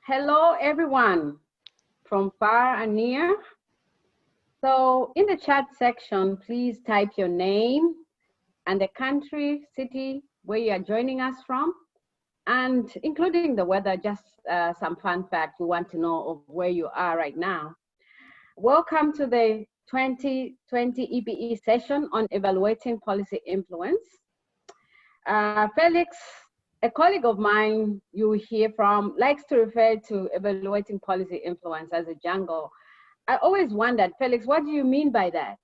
Hello, everyone from far and near. So in the chat section, please type your name and the country, city where you are joining us from, and including the weather, just some fun facts we want to know of where you are right now. Welcome to the 2020 EPE session on evaluating policy influence. Felix, a colleague of mine you hear from, likes to refer to evaluating policy influence as a jungle. I always wondered, Felix, what do you mean by that?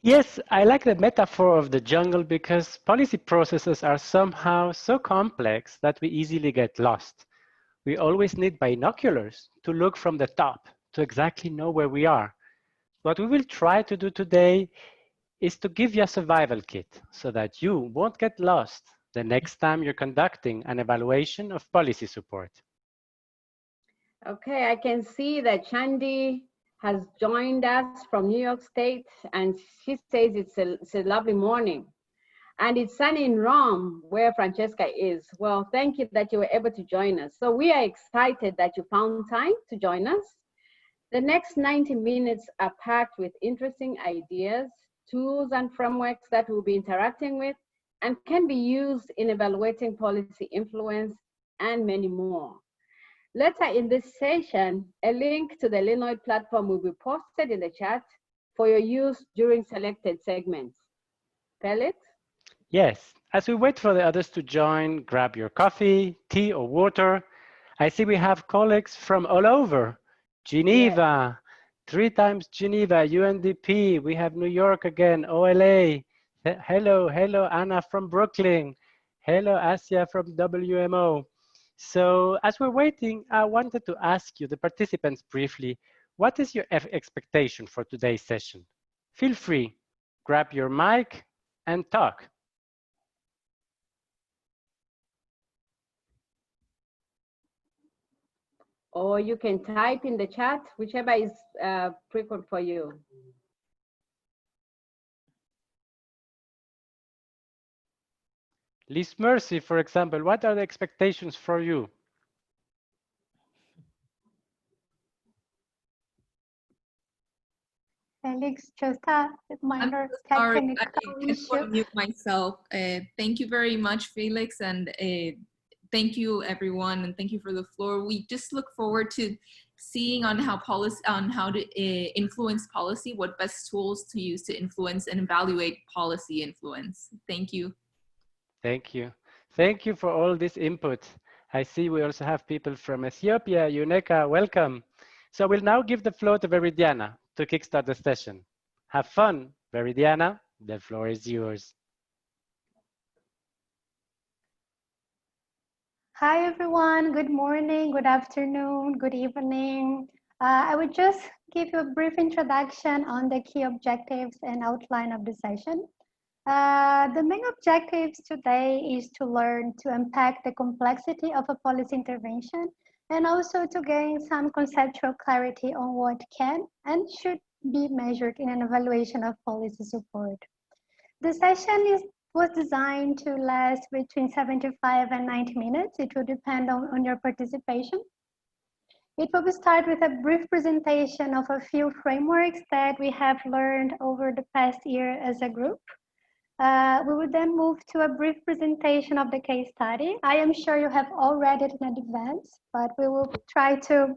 Yes, I like the metaphor of the jungle because policy processes are somehow so complex that we easily get lost. We always need binoculars to look from the top to exactly know where we are. What we will try to do today is to give you a survival kit so that you won't get lost the next time you're conducting an evaluation of policy support. Okay, I can see that Chandi has joined us from New York State, and she says it's a lovely morning. And it's sunny in Rome, where Francesca is. Well, thank you that you were able to join us. So we are excited that you found time to join us. The next 90 minutes are packed with interesting ideas, tools, and frameworks that we'll be interacting with and can be used in evaluating policy influence and many more. Later in this session, a link to the Linode platform will be posted in the chat for your use during selected segments. Felix? Yes, as we wait for the others to join, grab your coffee, tea, or water. I see we have colleagues from all over. Geneva, yes. 3 times Geneva, UNDP. We have New York again, OLA. Hello, Anna from Brooklyn. Hello, Asia from WMO. So as we're waiting, I wanted to ask you, the participants, briefly, what is your expectation for today's session? Feel free, grab your mic and talk. Or you can type in the chat, whichever is preferred for you. Liz Mercy, for example, what are the expectations for you? Felix, just a reminder. Sorry, I just want to mute myself. Thank you very much, Felix, and thank you, everyone, and thank you for the floor. We just look forward to seeing on how to influence policy, what best tools to use to influence and evaluate policy influence. Thank you. Thank you. Thank you for all this input. I see we also have people from Ethiopia. Yuneka, welcome. So we'll now give the floor to Veridiana to kickstart the session. Have fun, Veridiana. The floor is yours. Hi, everyone. Good morning, good afternoon, good evening. I would just give you a brief introduction on the key objectives and outline of the session. The main objectives today is to learn to unpack the complexity of a policy intervention and also to gain some conceptual clarity on what can and should be measured in an evaluation of policy support. The session was designed to last between 75 and 90 minutes. It will depend on your participation. It will start with a brief presentation of a few frameworks that we have learned over the past year as a group. We will then move to a brief presentation of the case study. I am sure you have all read it in advance, but we will try to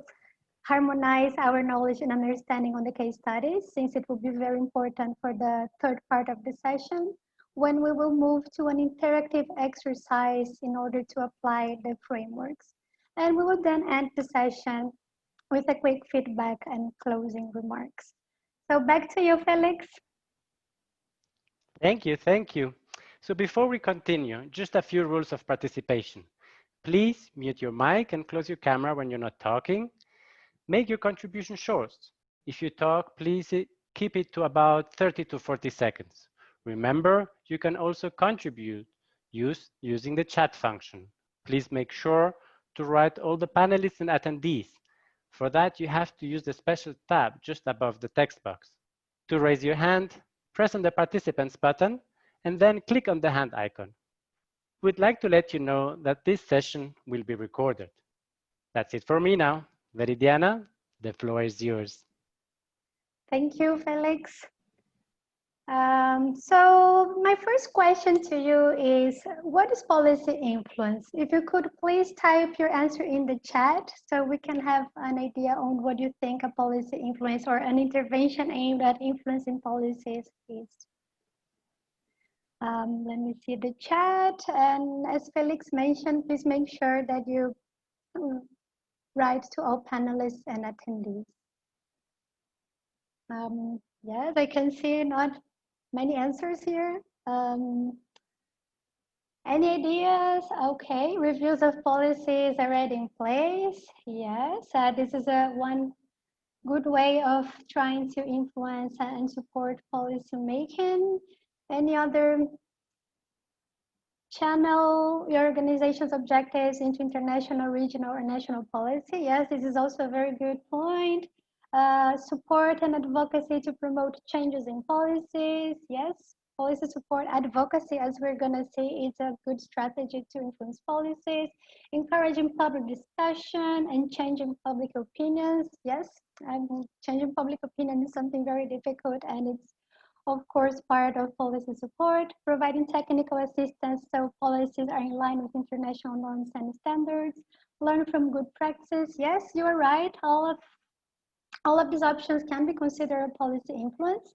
harmonize our knowledge and understanding on the case studies, since it will be very important for the third part of the session, when we will move to an interactive exercise in order to apply the frameworks. And we will then end the session with a quick feedback and closing remarks. So back to you, Felix. Thank you, thank you. So before we continue, just a few rules of participation. Please mute your mic and close your camera when you're not talking. Make your contribution short. If you talk, please keep it to about 30 to 40 seconds. Remember, you can also contribute using the chat function. Please make sure to write all the panelists and attendees. For that, you have to use the special tab just above the text box. To raise your hand, press on the participants button and then click on the hand icon. We'd like to let you know that this session will be recorded. That's it for me now. Veridiana, the floor is yours. Thank you, Felix. So my first question to you is, what is policy influence? If you could please type your answer in the chat so we can have an idea on what you think a policy influence or an intervention aimed at influencing policies is. Let me see the chat. And as Felix mentioned, please make sure that you write to all panelists and attendees. Yes, I can see not many answers here. Any ideas? Okay, reviews of policies already in place. Yes, this is one good way of trying to influence and support policy making. Any other channel your organization's objectives into international, regional, or national policy? Yes, this is also a very good point. Support and advocacy to promote changes in policies. Yes, policy support advocacy, as we're going to see, is a good strategy to influence policies. Encouraging public discussion and changing public opinions. Yes, changing public opinion is something very difficult, and it's of course part of policy support. Providing technical assistance so policies are in line with international norms and standards. Learn from good practice. Yes, you are right. All of these options can be considered a policy influence.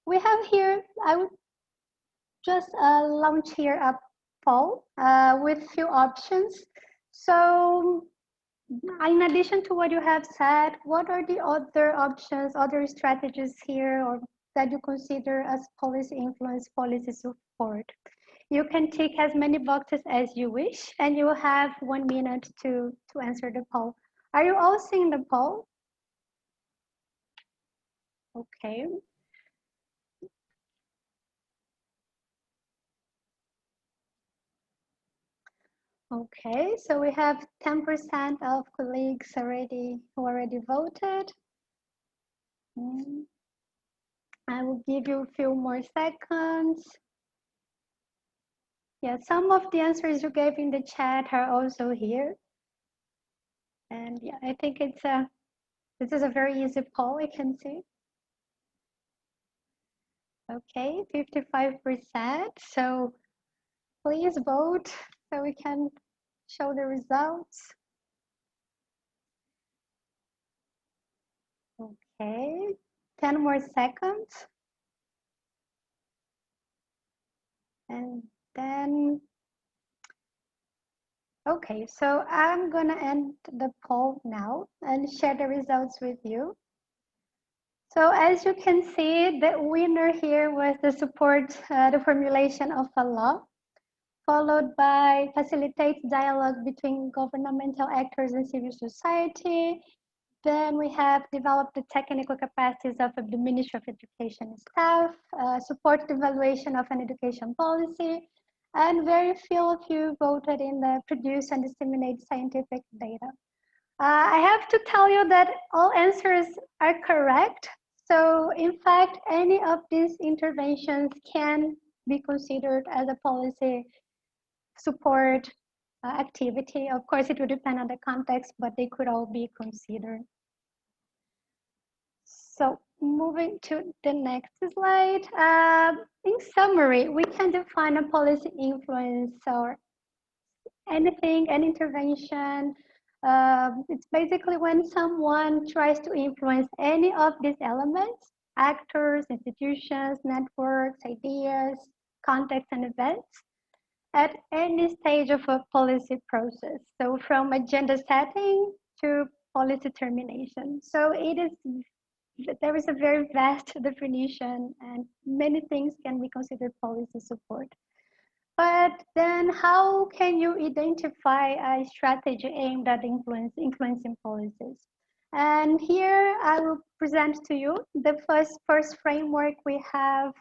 We have here, I would just launch here a poll with few options. So in addition to what you have said, what are the other options, other strategies here, or that you consider as policy influence, policy support? You can tick as many boxes as you wish, and you will have 1 minute to answer the poll. Are you all seeing the poll? Okay. Okay, so we have 10% of colleagues who already voted. I will give you a few more seconds. Yeah, some of the answers you gave in the chat are also here. And yeah, I think this is a very easy poll, I can see. Okay, 55%. So please vote so we can show the results. Okay, 10 more seconds. And then, okay, so I'm gonna end the poll now and share the results with you. So as you can see, the winner here was the support, the formulation of a law, followed by facilitate dialogue between governmental actors and civil society. Then we have developed the technical capacities of the Ministry of Education staff, support the evaluation of an education policy, and very few of you voted in the produce and disseminate scientific data. I have to tell you that all answers are correct. So in fact, any of these interventions can be considered as a policy support activity. Of course, it would depend on the context, but they could all be considered. So moving to the next slide. In summary, we can define a policy influence or anything, an intervention. It's basically when someone tries to influence any of these elements, actors, institutions, networks, ideas, contexts, and events at any stage of a policy process. So from agenda setting to policy termination. So there is a very vast definition and many things can be considered policy support. But then how can you identify a strategy aimed at influencing policies? And here I will present to you the first framework we have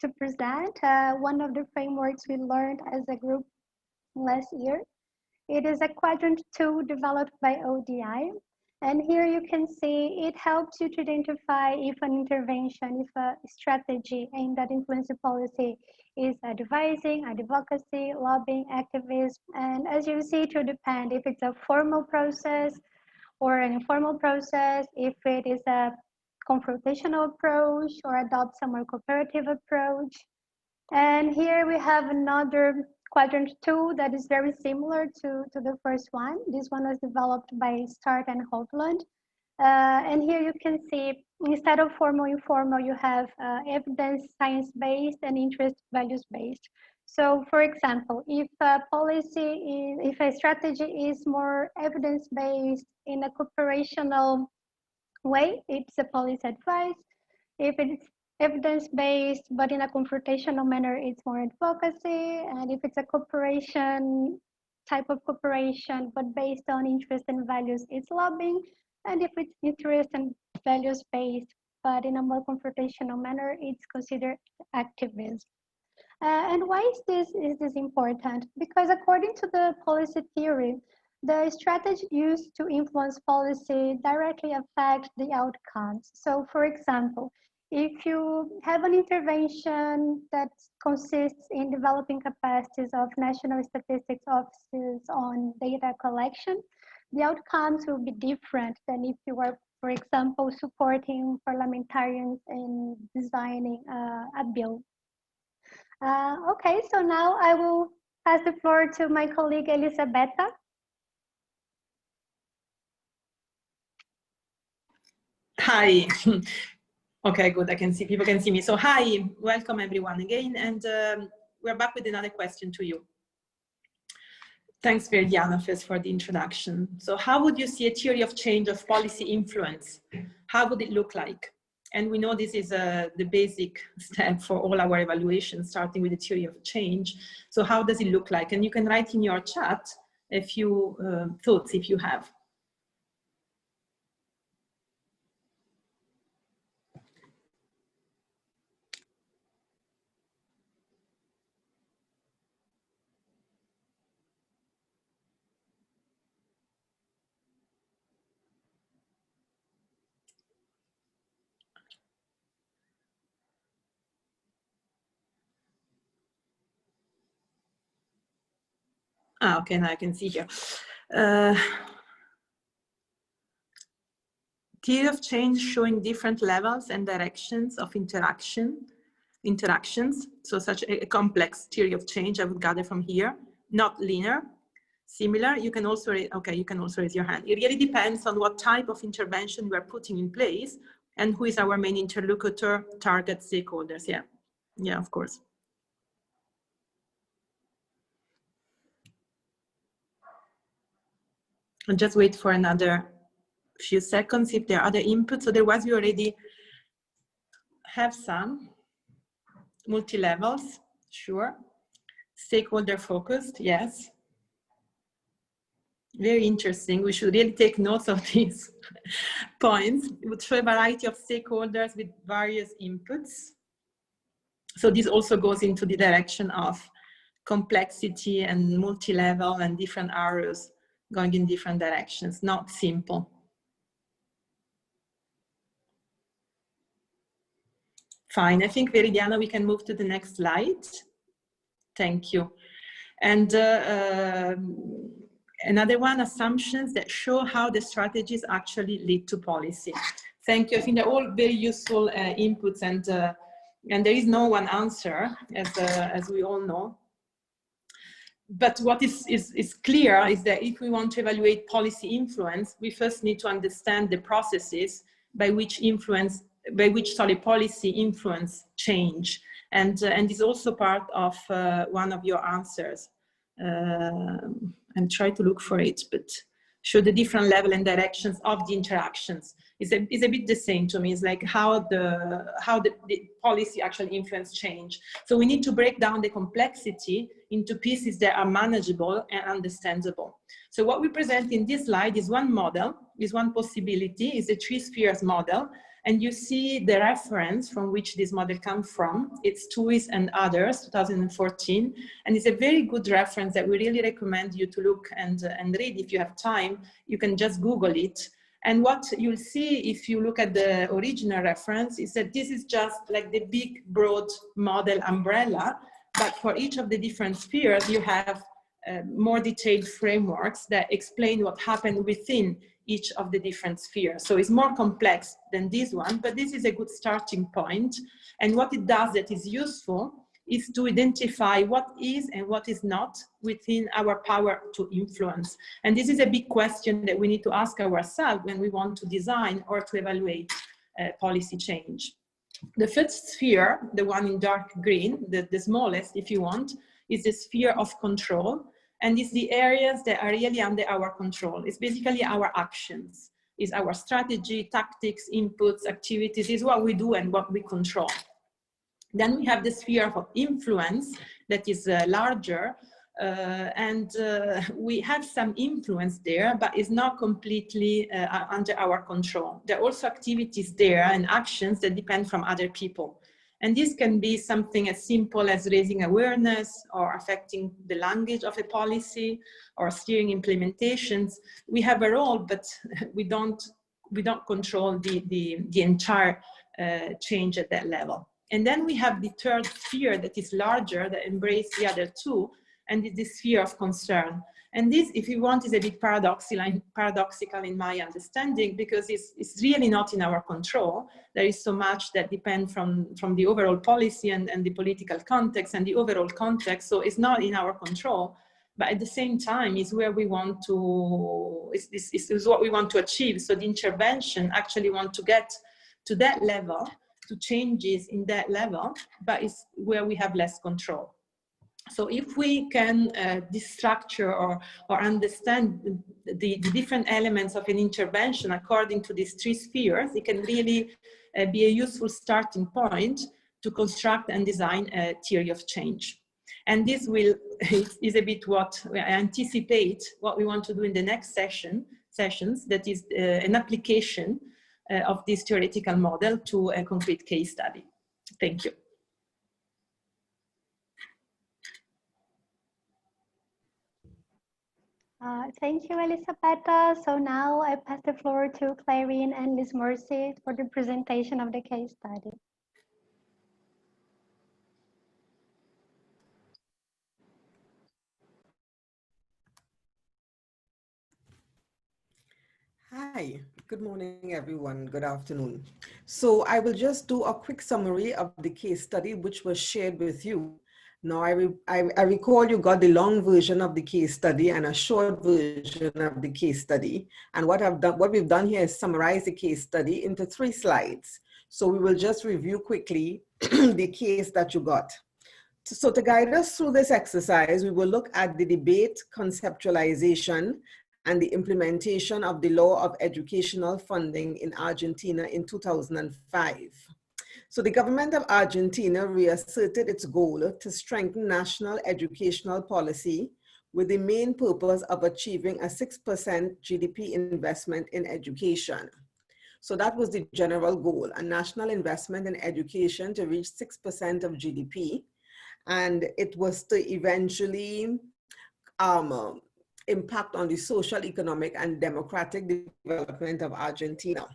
to present. One of the frameworks we learned as a group last year. It is a quadrant 2 developed by ODI. And here you can see it helps you to identify if an intervention, if a strategy aimed at influencing policy is advising, advocacy, lobbying, activism. And as you see, it will depend if it's a formal process or an informal process, if it is a confrontational approach or adopt some more cooperative approach. And here we have another quadrant 2 that is very similar to the first one. This one was developed by Start and Hovland. And here you can see, instead of formal, informal, you have evidence, science-based, and interest, values-based. So, for example, if a policy is, if a strategy is more evidence-based in a cooperational way, it's a policy advice. If it's evidence-based, but in a confrontational manner, it's more advocacy. And if it's a cooperation, type of cooperation, but based on interest and values, it's lobbying. And if it's interest and values-based, but in a more confrontational manner, it's considered activism. And why is this important? Because according to the policy theory, the strategy used to influence policy directly affect the outcomes. So for example, if you have an intervention that consists in developing capacities of national statistics offices on data collection, the outcomes will be different than if you were, for example, supporting parliamentarians in designing a bill. Okay, so now I will pass the floor to my colleague Elisabetta. Hi. Okay, good. I can see, people can see me. So hi, welcome everyone again. And we're back with another question to you. Thanks, Veridiana, first for the introduction. So how would you see a theory of change of policy influence? How would it look like? And we know this is the basic step for all our evaluations, starting with the theory of change. So how does it look like? And you can write in your chat a few thoughts if you have. Ah, okay, now I can see here. Theory of change showing different levels and directions of interactions. So such a complex theory of change I would gather from here, not linear. Similar, you can also, okay, you can also raise your hand. It really depends on what type of intervention we are putting in place and who is our main interlocutor, target, stakeholders. Yeah, yeah, of course. I'll just wait for another few seconds if there are other inputs. Otherwise, we already have some. Multi-levels, sure. Stakeholder focused, yes. Very interesting. We should really take notes of these points. It would show a variety of stakeholders with various inputs. So this also goes into the direction of complexity and multi-level and different arrows going in different directions, not simple. Fine, I think Veridiana, we can move to the next slide. Thank you. And another one, assumptions that show how the strategies actually lead to policy. Thank you. I think they're all very useful inputs, and there is no one answer, as we all know. But what is clear is that if we want to evaluate policy influence, we first need to understand the processes by which policy influence change. And is also part of one of your answers. I'm trying to look for it, but show the different level and directions of the interactions. It's a bit the same to me. It's like how the policy actually influence change. So we need to break down the complexity into pieces that are manageable and understandable. So what we present in this slide is one model, is one possibility, is a 3 spheres model. And you see the reference from which this model comes from. It's Tuis and others, 2014. And it's a very good reference that we really recommend you to look and read if you have time. You can just Google it. And what you'll see if you look at the original reference is that this is just like the big, broad model umbrella, but for each of the different spheres, you have more detailed frameworks that explain what happened within each of the different spheres. So it's more complex than this one, but this is a good starting point. And what it does that is useful is to identify what is and what is not within our power to influence. And this is a big question that we need to ask ourselves when we want to design or to evaluate policy change. The first sphere, the one in dark green, the smallest if you want, is the sphere of control. And it's the areas that are really under our control. It's basically our actions. It's our strategy, tactics, inputs, activities, is what we do and what we control. Then we have the sphere of influence that is larger, and we have some influence there, but it's not completely under our control. There are also activities there and actions that depend from other people. And this can be something as simple as raising awareness or affecting the language of a policy or steering implementations. We have a role, but we don't control the entire change at that level. And then we have the third sphere that is larger, that embraces the other two, and it's the sphere of concern. And this, if you want, is a bit paradoxical in my understanding, because it's really not in our control. There is so much that depends from the overall policy and the political context and the overall context, so it's not in our control. But at the same time, is where we want to, is what we want to achieve. So the intervention actually want to get to that level, to changes in that level, but it's where we have less control. So if we can destructure or understand the different elements of an intervention according to these three spheres, it can really be a useful starting point to construct and design a theory of change. And this is a bit what I anticipate what we want to do in the next sessions, that is an application of this theoretical model to a concrete case study. Thank you. Thank you, Elisabetta. So now I pass the floor to Clarine and Liz Mercy for the presentation of the case study. Hi, good morning, everyone. Good afternoon. So I will just do a quick summary of the case study, which was shared with you. Now, I recall you got the long version of the case study and a short version of the case study. And what we've done here is summarize the case study into 3 slides. So we will just review quickly the case that you got. So to guide us through this exercise, we will look at the debate, conceptualization, and the implementation of the law of educational funding in Argentina in 2005. So the government of Argentina reasserted its goal to strengthen national educational policy with the main purpose of achieving a 6% GDP investment in education. So that was the general goal, a national investment in education to reach 6% of GDP. And it was to eventually impact on the social, economic, and democratic development of Argentina.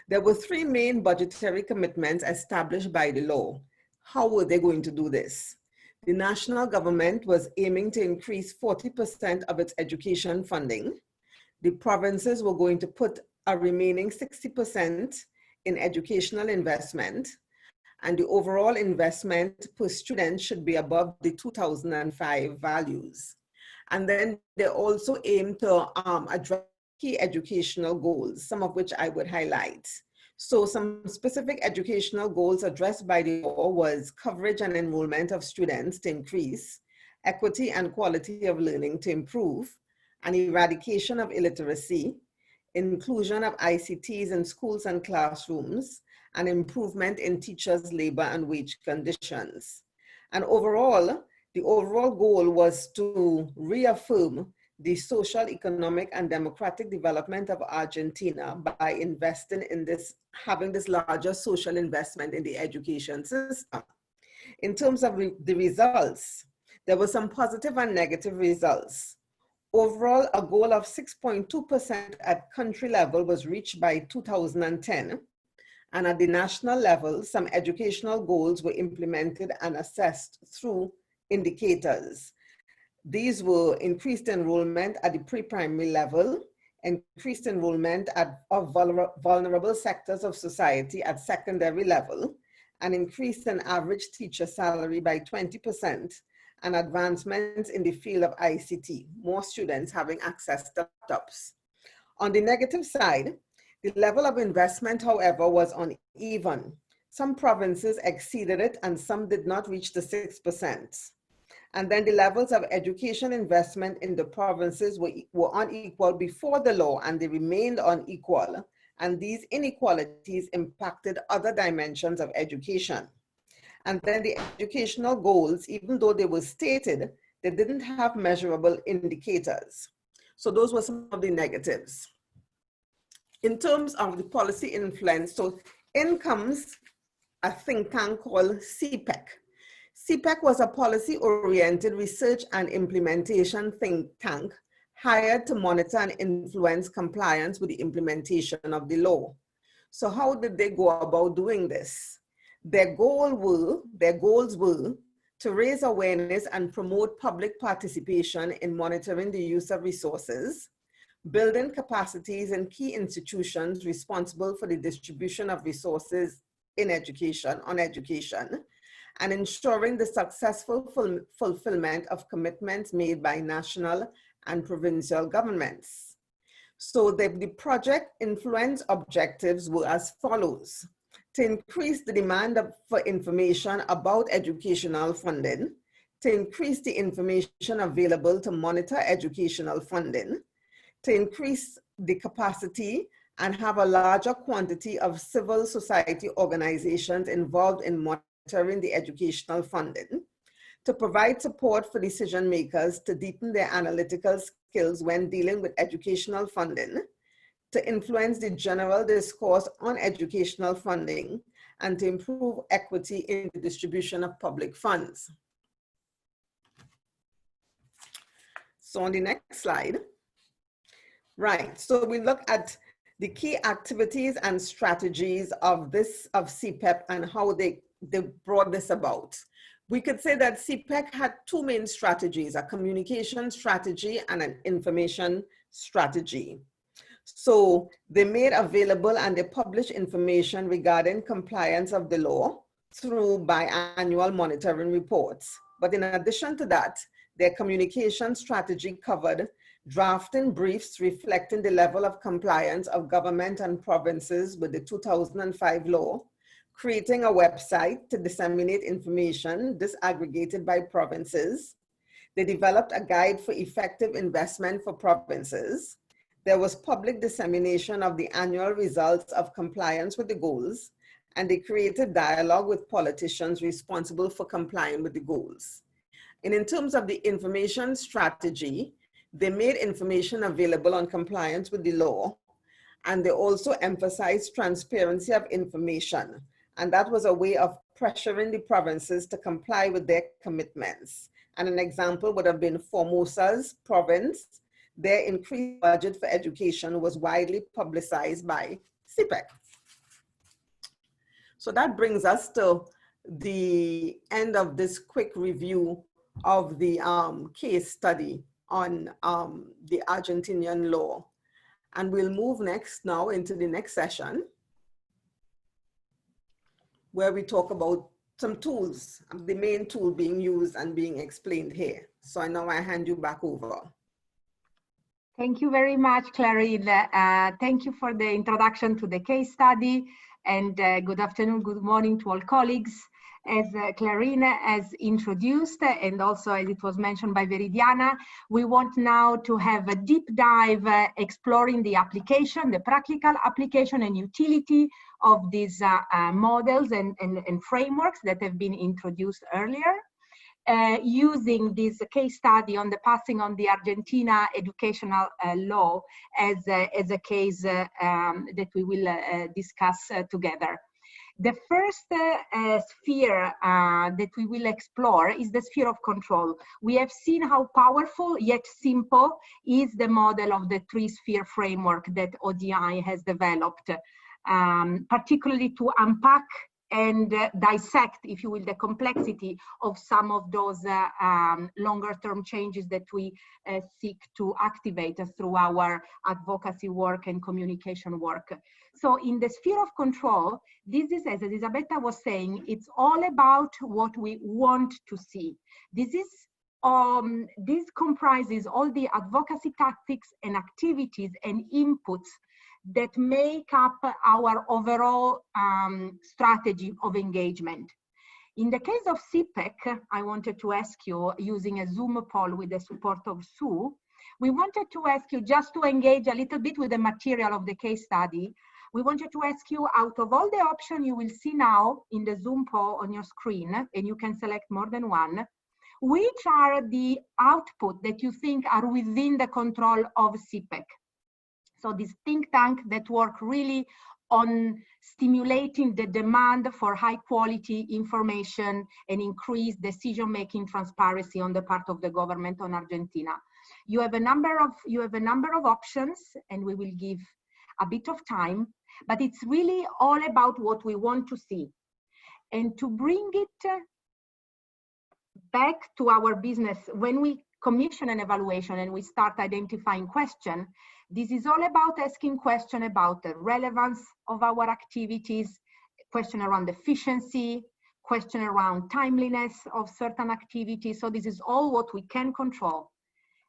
There were 3 main budgetary commitments established by the law. How were they going to do this? The national government was aiming to increase 40% of its education funding. The provinces were going to put a remaining 60% in educational investment, and the overall investment per student should be above the 2005 values. And then they also aim to address key educational goals, some of which I would highlight. So some specific educational goals addressed by the law was coverage and enrollment of students to increase, equity and quality of learning to improve, and eradication of illiteracy, inclusion of ICTs in schools and classrooms, and improvement in teachers' labor and wage conditions. And overall, the overall goal was to reaffirm the social, economic, and democratic development of Argentina by investing in this, having this larger social investment in the education system. In terms of the results, there were some positive and negative results. Overall, a goal of 6.2% at country level was reached by 2010. And at the national level, some educational goals were implemented and assessed through indicators. These were increased enrollment at the pre-primary level, increased enrollment of vulnerable sectors of society at secondary level, and increased an average teacher salary by 20%, and advancements in the field of ICT, more students having access to laptops. On the negative side, the level of investment, however, was uneven. Some provinces exceeded it and some did not reach the 6%. And then the levels of education investment in the provinces were unequal before the law, and they remained unequal. And these inequalities impacted other dimensions of education. And then the educational goals, even though they were stated, they didn't have measurable indicators. So those were some of the negatives. In terms of the policy influence, so in comes a think tank called CPEC. CPEC was a policy-oriented research and implementation think tank hired to monitor and influence compliance with the implementation of the law. So how did they go about doing this? Their goals were to raise awareness and promote public participation in monitoring the use of resources, building capacities in key institutions responsible for the distribution of resources on education, and ensuring the successful fulfillment of commitments made by national and provincial governments. So the project influence objectives were as follows: to increase the demand for information about educational funding, to increase the information available to monitor educational funding, to increase the capacity and have a larger quantity of civil society organizations involved in monitoring the educational funding, to provide support for decision makers to deepen their analytical skills when dealing with educational funding, to influence the general discourse on educational funding, and to improve equity in the distribution of public funds. So on the next slide, right, so we look at the key activities and strategies of CPEP and how they brought this about. We could say that CPEC had two main strategies, a communication strategy and an information strategy. So they made available and they published information regarding compliance of the law through biannual monitoring reports. But in addition to that, their communication strategy covered drafting briefs reflecting the level of compliance of government and provinces with the 2005 law, creating a website to disseminate information disaggregated by provinces. They developed a guide for effective investment for provinces. There was public dissemination of the annual results of compliance with the goals, and they created dialogue with politicians responsible for complying with the goals. And in terms of the information strategy, they made information available on compliance with the law, and they also emphasized transparency of information. And that was a way of pressuring the provinces to comply with their commitments. And an example would have been Formosa's province. Their increased budget for education was widely publicized by CPEC. So that brings us to the end of this quick review of the case study on the Argentinian law. And we'll move next now into the next session, where we talk about some tools, the main tool being used and being explained here. So now I hand you back over. Thank you very much, Clarine. Thank you for the introduction to the case study, and good afternoon, good morning to all colleagues. As Clarine has introduced, and also as it was mentioned by Veridiana, we want now to have a deep dive exploring the application, the practical application and utility of these models and frameworks that have been introduced earlier. Using this case study on the passing on the Argentina educational law as a case that we will discuss together. The first sphere that we will explore is the sphere of control. We have seen how powerful yet simple is the model of the three-sphere framework that ODI has developed, particularly to unpack and dissect, if you will, the complexity of some of those longer-term changes that we seek to activate through our advocacy work and communication work. So in the sphere of control, this is, as Elisabetta was saying, it's all about what we want to see. This comprises all the advocacy tactics and activities and inputs that make up our overall strategy of engagement. In the case of CPEC, I wanted to ask you, using a Zoom poll with the support of Sue, we wanted to ask you, just to engage a little bit with the material of the case study, we wanted to ask you, out of all the options you will see now in the Zoom poll on your screen, and you can select more than one, which are the output that you think are within the control of CPEC? So this think tank that work really on stimulating the demand for high quality information and increase decision-making transparency on the part of the government on Argentina. You have a number of options, and we will give a bit of time, but it's really all about what we want to see. And to bring it back to our business, when we commission an evaluation and we start identifying questions, this is all about asking questions about the relevance of our activities, question around efficiency, question around timeliness of certain activities. So this is all what we can control.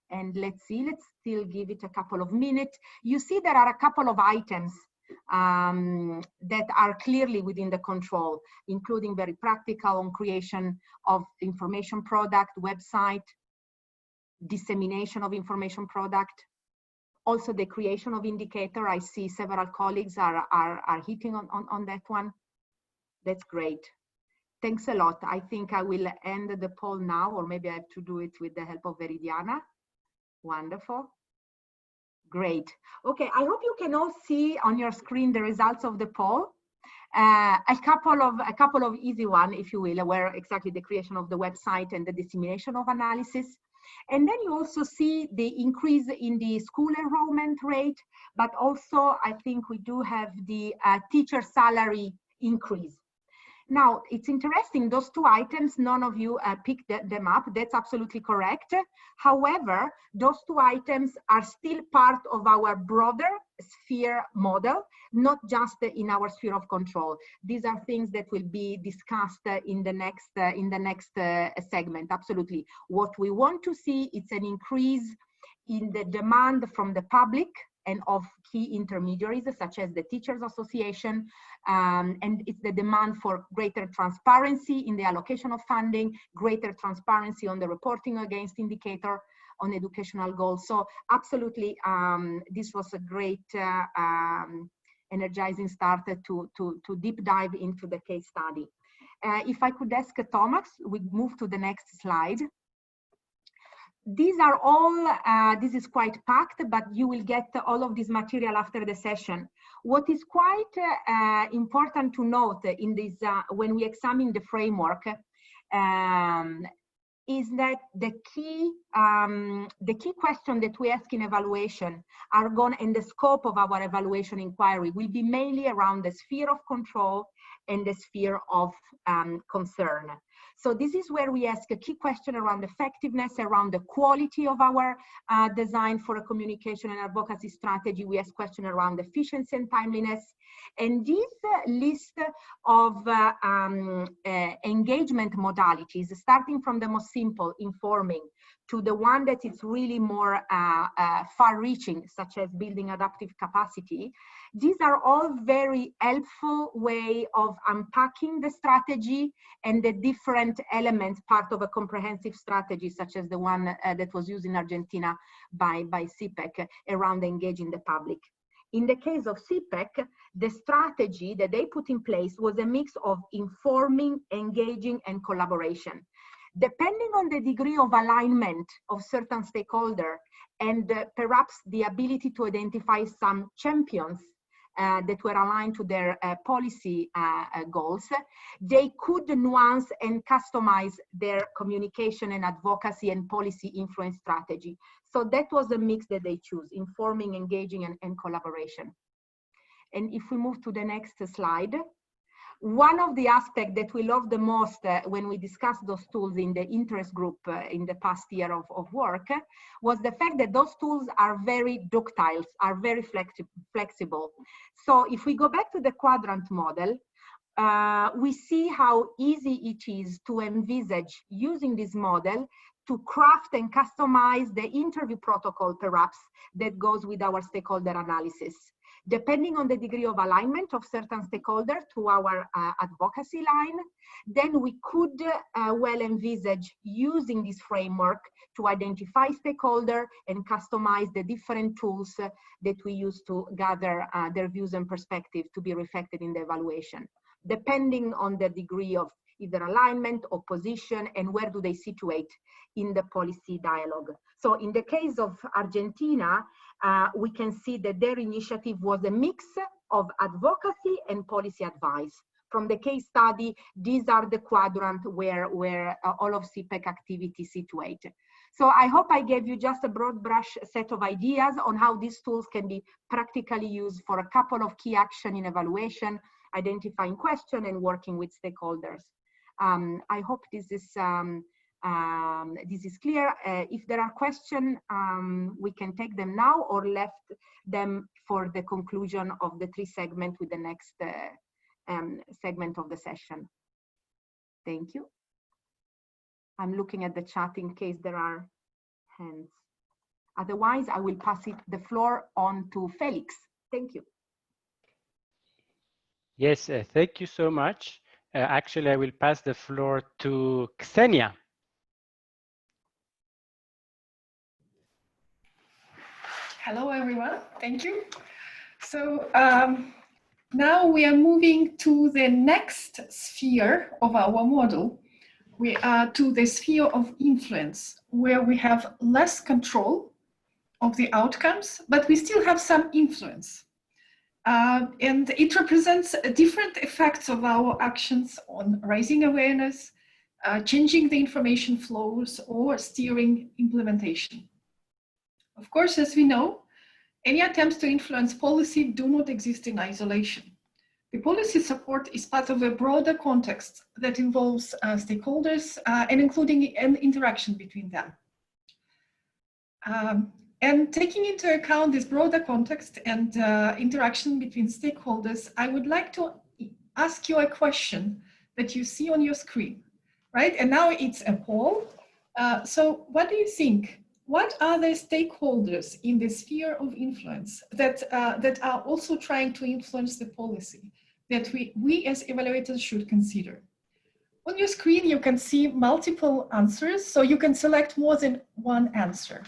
And let's see, let's still give it a couple of minutes. You see there are a couple of items that are clearly within the control, including very practical on creation of information product, website, dissemination of information product, also the creation of indicator. I see several colleagues are hitting on that one. That's great. Thanks a lot. I think I will end the poll now, or maybe I have to do it with the help of Veridiana. Wonderful. Great. Okay, I hope you can all see on your screen the results of the poll. A couple of easy one, if you will, where exactly the creation of the website and the dissemination of analysis. And then you also see the increase in the school enrollment rate, but also I think we do have the teacher salary increase. Now, it's interesting, those two items, none of you picked them up. That's absolutely correct. However, those two items are still part of our broader sphere model, not just in our sphere of control. These are things that will be discussed in the next segment, absolutely. What we want to see is an increase in the demand from the public and of key intermediaries, such as the Teachers Association, and it's the demand for greater transparency in the allocation of funding, greater transparency on the reporting against indicator on educational goals. So absolutely, this was a great energizing start to deep dive into the case study. If I could ask Thomas, we move to the next slide. These are all, this is quite packed, but you will get all of this material after the session. What is quite important to note in this, when we examine the framework, is that the key question that we ask in evaluation are gone, and the scope of our evaluation inquiry will be mainly around the sphere of control and the sphere of concern. So this is where we ask a key question around effectiveness, around the quality of our design for a communication and advocacy strategy. We ask questions around efficiency and timeliness. And this list of engagement modalities, starting from the most simple, informing, to the one that is really more far-reaching, such as building adaptive capacity. These are all very helpful way of unpacking the strategy and the different elements, part of a comprehensive strategy, such as the one that was used in Argentina by CPEC around engaging the public. In the case of CPEC, the strategy that they put in place was a mix of informing, engaging, and collaboration. Depending on the degree of alignment of certain stakeholders and perhaps the ability to identify some champions that were aligned to their policy goals, they could nuance and customize their communication and advocacy and policy influence strategy. So that was the mix that they choose: informing, engaging, and collaboration. And if we move to the next slide, one of the aspects that we love the most when we discussed those tools in the interest group in the past year of work was the fact that those tools are very ductile, are very flexible. So if we go back to the quadrant model, we see how easy it is to envisage using this model to craft and customize the interview protocol, perhaps, that goes with our stakeholder analysis. Depending on the degree of alignment of certain stakeholders to our advocacy line, then we could well envisage using this framework to identify stakeholder and customize the different tools that we use to gather their views and perspective to be reflected in the evaluation, depending on the degree of either alignment or position and where do they situate in the policy dialogue. So in the case of Argentina, we can see that their initiative was a mix of advocacy and policy advice. From the case study, these are the quadrant where all of CPEC activities situate. So I hope I gave you just a broad brush set of ideas on how these tools can be practically used for a couple of key actions in evaluation, identifying questions and working with stakeholders. I hope this is clear. If there are questions, we can take them now or left them for the conclusion of the 3 segments with the next segment of the session. Thank you. I'm looking at the chat in case there are hands. Otherwise, I will pass the floor on to Felix. Thank you. Yes, thank you so much. Actually, I will pass the floor to Ksenia. Hello, everyone. Thank you. So now we are moving to the next sphere of our model. We are to the sphere of influence, where we have less control of the outcomes, but we still have some influence. And it represents different effects of our actions on raising awareness, changing the information flows, or steering implementation. Of course, as we know, any attempts to influence policy do not exist in isolation. The policy support is part of a broader context that involves stakeholders and including an interaction between them. And taking into account this broader context and interaction between stakeholders, I would like to ask you a question that you see on your screen, right? And now it's a poll. So what do you think? What are the stakeholders in the sphere of influence that are also trying to influence the policy that we as evaluators should consider? On your screen, you can see multiple answers, so you can select more than one answer.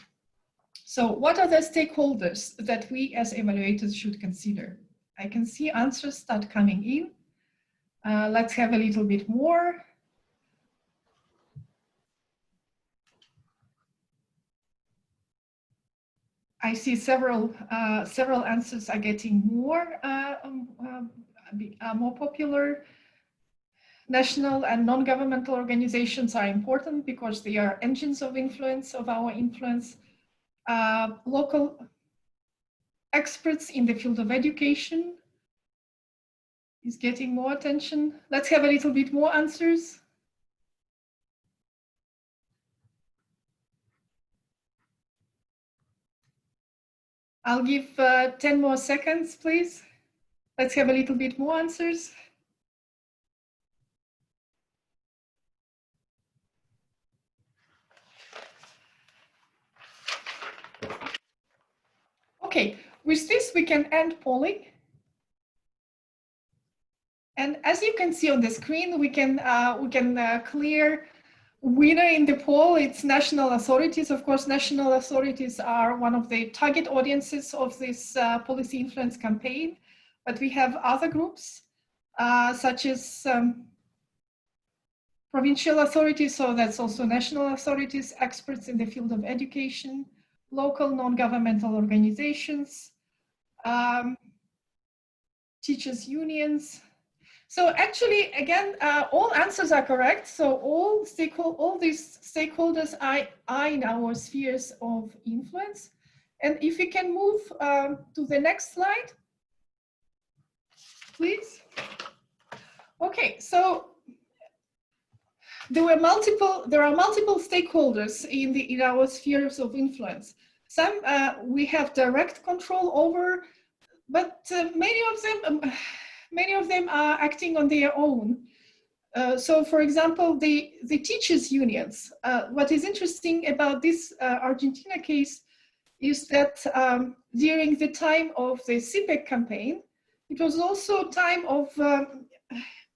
So what are the stakeholders that we as evaluators should consider? I can see answers start coming in. Let's have a little bit more. I see several answers are getting more popular. National and non-governmental organizations are important because they are engines of influence, of our influence. Local experts in the field of education is getting more attention. Let's have a little bit more answers. I'll give 10 more seconds, please. Let's have a little bit more answers. Okay, with this we can end polling. And as you can see on the screen, we can clear winner in the poll. It's national authorities. Of course, national authorities are one of the target audiences of this policy influence campaign, but we have other groups such as provincial authorities, so that's also national authorities, experts in the field of education, local non-governmental organizations, teachers' unions. So actually, again, all answers are correct. So all these stakeholders are in our spheres of influence. And if we can move to the next slide, please. Okay, so there are multiple stakeholders in our spheres of influence. Some we have direct control over, but many of them are acting on their own. So, for example, the teachers' unions. What is interesting about this Argentina case is that during the time of the CPEC campaign, it was also a time of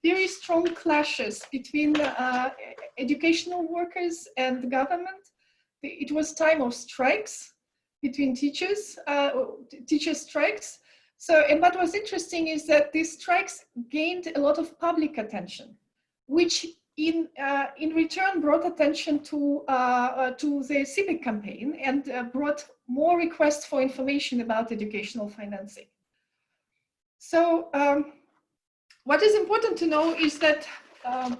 very strong clashes between educational workers and the government. It was time of strikes between teachers, teacher strikes. So, and what was interesting is that these strikes gained a lot of public attention, which in return brought attention to the CPEC campaign and brought more requests for information about educational financing. So what is important to know is that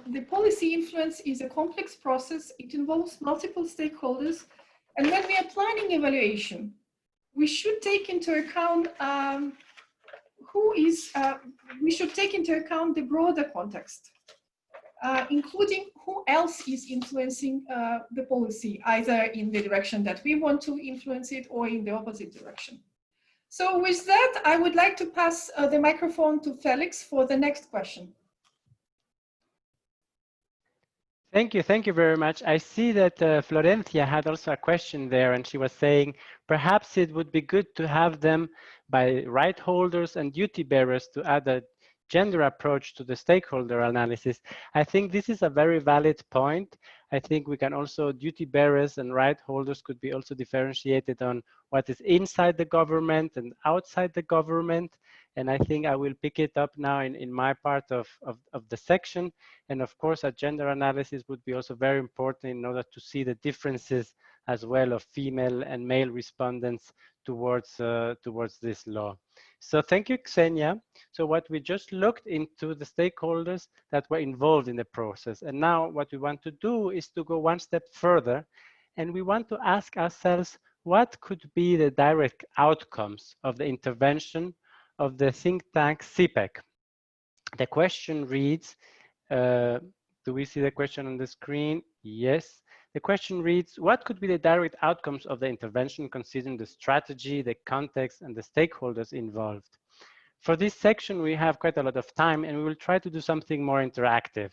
the policy influence is a complex process. It involves multiple stakeholders. And when we are planning evaluation, we should take into account we should take into account the broader context. Including who else is influencing the policy, either in the direction that we want to influence it or in the opposite direction. So with that, I would like to pass the microphone to Felix for the next question. Thank you very much. I see that Florencia had also a question there, and she was saying perhaps it would be good to have them by right holders and duty bearers to add a gender approach to the stakeholder analysis. I think this is a very valid point. I think we can also, duty bearers and right holders could be also differentiated on what is inside the government and outside the government. And I think I will pick it up now in my part of the section. And of course, a gender analysis would be also very important in order to see the differences as well of female and male respondents towards this law. So thank you, Xenia. So what we just looked into the stakeholders that were involved in the process. And now what we want to do is to go one step further. And we want to ask ourselves, what could be the direct outcomes of the intervention of the think tank CPEC? The question reads, do we see the question on the screen? Yes. The question reads, what could be the direct outcomes of the intervention considering the strategy, the context, and the stakeholders involved? For this section, we have quite a lot of time, and we will try to do something more interactive.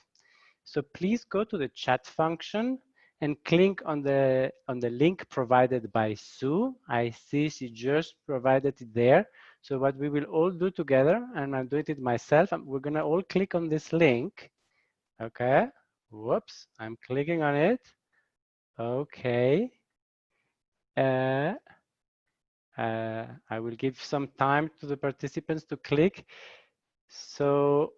So please go to the chat function and click on the link provided by Sue. I see she just provided it there. So what we will all do together, and I'm doing it myself, we're gonna all click on this link. Okay, whoops, I'm clicking on it. Okay. I will give some time to the participants to click. So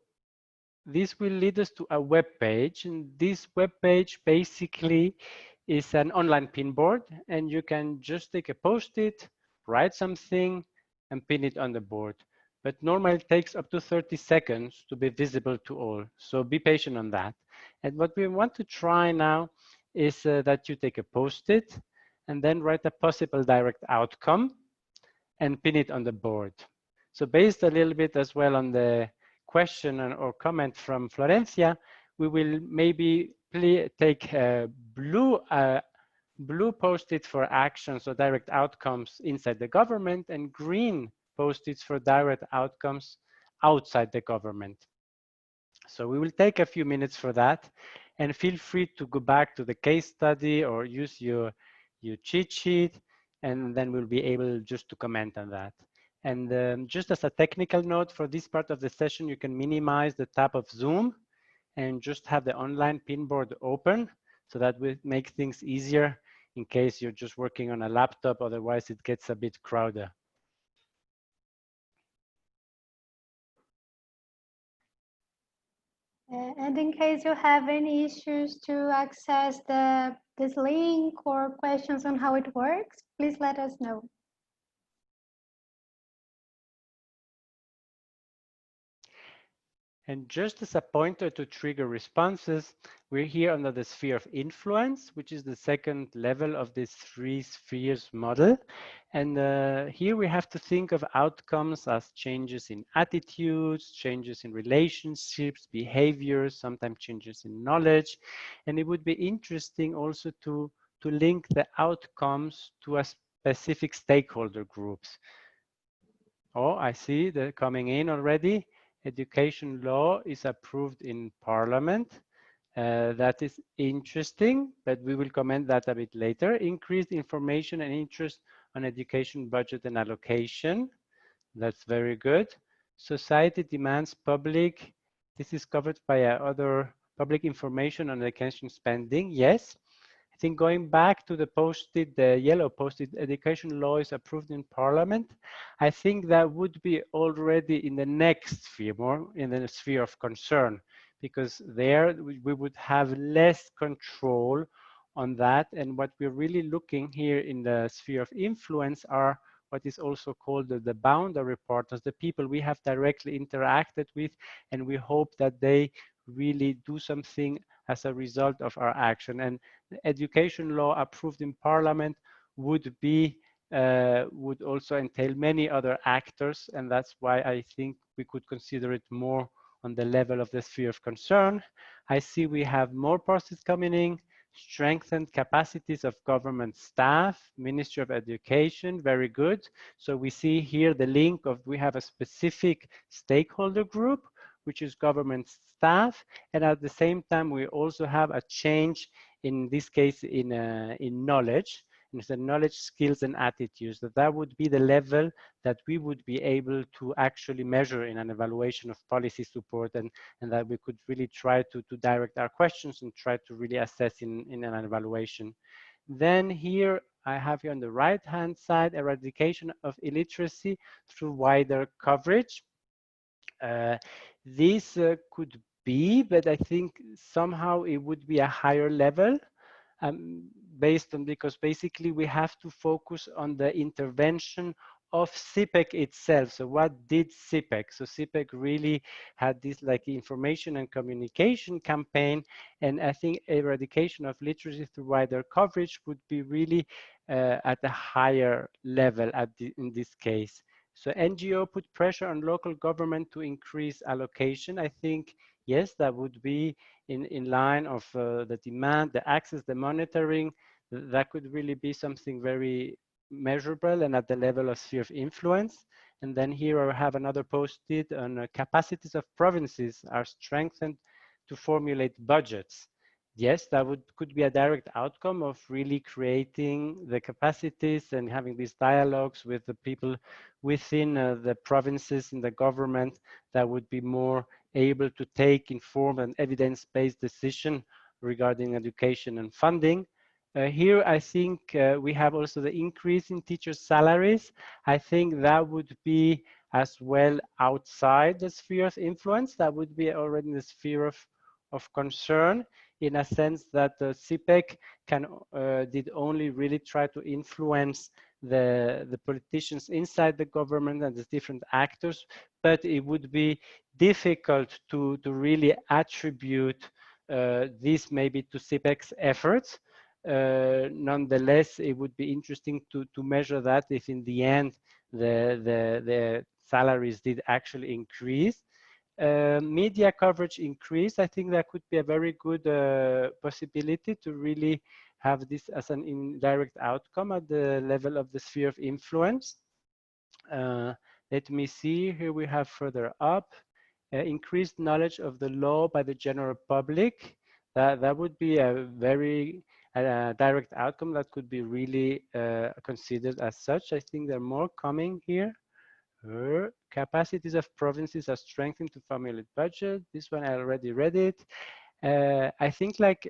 this will lead us to a web page, and this web page basically is an online pinboard, and you can just take a post-it, write something, and pin it on the board. But normally it takes up to 30 seconds to be visible to all. So be patient on that. And what we want to try now is that you take a post-it and then write a possible direct outcome and pin it on the board. So based a little bit as well on the question or comment from Florencia, we will maybe take blue post-it for actions or direct outcomes inside the government and green post-its for direct outcomes outside the government. So we will take a few minutes for that, and feel free to go back to the case study or use your cheat sheet, and then we'll be able just to comment on that. And just as a technical note for this part of the session, you can minimize the tab of Zoom and just have the online pinboard open, so that will make things easier in case you're just working on a laptop, otherwise it gets a bit crowded. And in case you have any issues to access this link or questions on how it works, please let us know. And just as a pointer to trigger responses, we're here under the sphere of influence, which is the second level of this three spheres model. And here we have to think of outcomes as changes in attitudes, changes in relationships, behaviors, sometimes changes in knowledge. And it would be interesting also to link the outcomes to a specific stakeholder groups. Oh, I see they're coming in already. Education law is approved in Parliament. That is interesting, but we will comment that a bit later. Increased information and interest on education budget and allocation. That's very good. Society demands public. This is covered by other public information on education spending. Yes. I think going back to the yellow posted education law is approved in Parliament. I think that would be already in the next sphere, more in the sphere of concern, because there we would have less control on that. And what we're really looking here in the sphere of influence are what is also called the boundary partners, the people we have directly interacted with, and we hope that they really do something as a result of our action. And the education law approved in Parliament would also entail many other actors, and that's why I think we could consider it more on the level of the sphere of concern. I see we have more process coming in. Strengthened capacities of government staff, Ministry of Education, very good. So we see here the link of, we have a specific stakeholder group, which is government staff, and at the same time we also have a change, in this case in knowledge, and it's the knowledge, skills, and attitudes. That would be the level that we would be able to actually measure in an evaluation of policy support, and that we could really try to direct our questions and try to really assess in an evaluation. Then here I have here on the right hand side, eradication of illiteracy through wider coverage. This could be, but I think somehow it would be a higher level, based on, because basically we have to focus on the intervention of CPEC itself. So what did CPEC? So CPEC really had this like information and communication campaign, and I think eradication of literacy through wider coverage would be really at a higher level in this case. So NGO put pressure on local government to increase allocation. I think, yes, that would be in line of the demand, the access, the monitoring. That could really be something very measurable and at the level of sphere of influence. And then here I have another post-it on capacities of provinces are strengthened to formulate budgets. Yes, that could be a direct outcome of really creating the capacities and having these dialogues with the people within the provinces and the government that would be more able to take informed and evidence-based decision regarding education and funding. Here, I think we have also the increase in teachers' salaries. I think that would be as well outside the sphere of influence. That would be already in the sphere of concern, in a sense that the CPEC did only really try to influence the politicians inside the government and the different actors, but it would be difficult to really attribute this maybe to CPEC's efforts. Nonetheless, it would be interesting to measure that if in the end the salaries did actually increase. Media coverage increase. I think that could be a very good possibility to really have this as an indirect outcome at the level of the sphere of influence. Let me see, here we have further up, increased knowledge of the law by the general public. That would be a very direct outcome that could be really considered as such. I think there are more coming here. Capacities of provinces are strengthened to formulate budget. This one I already read it. I think like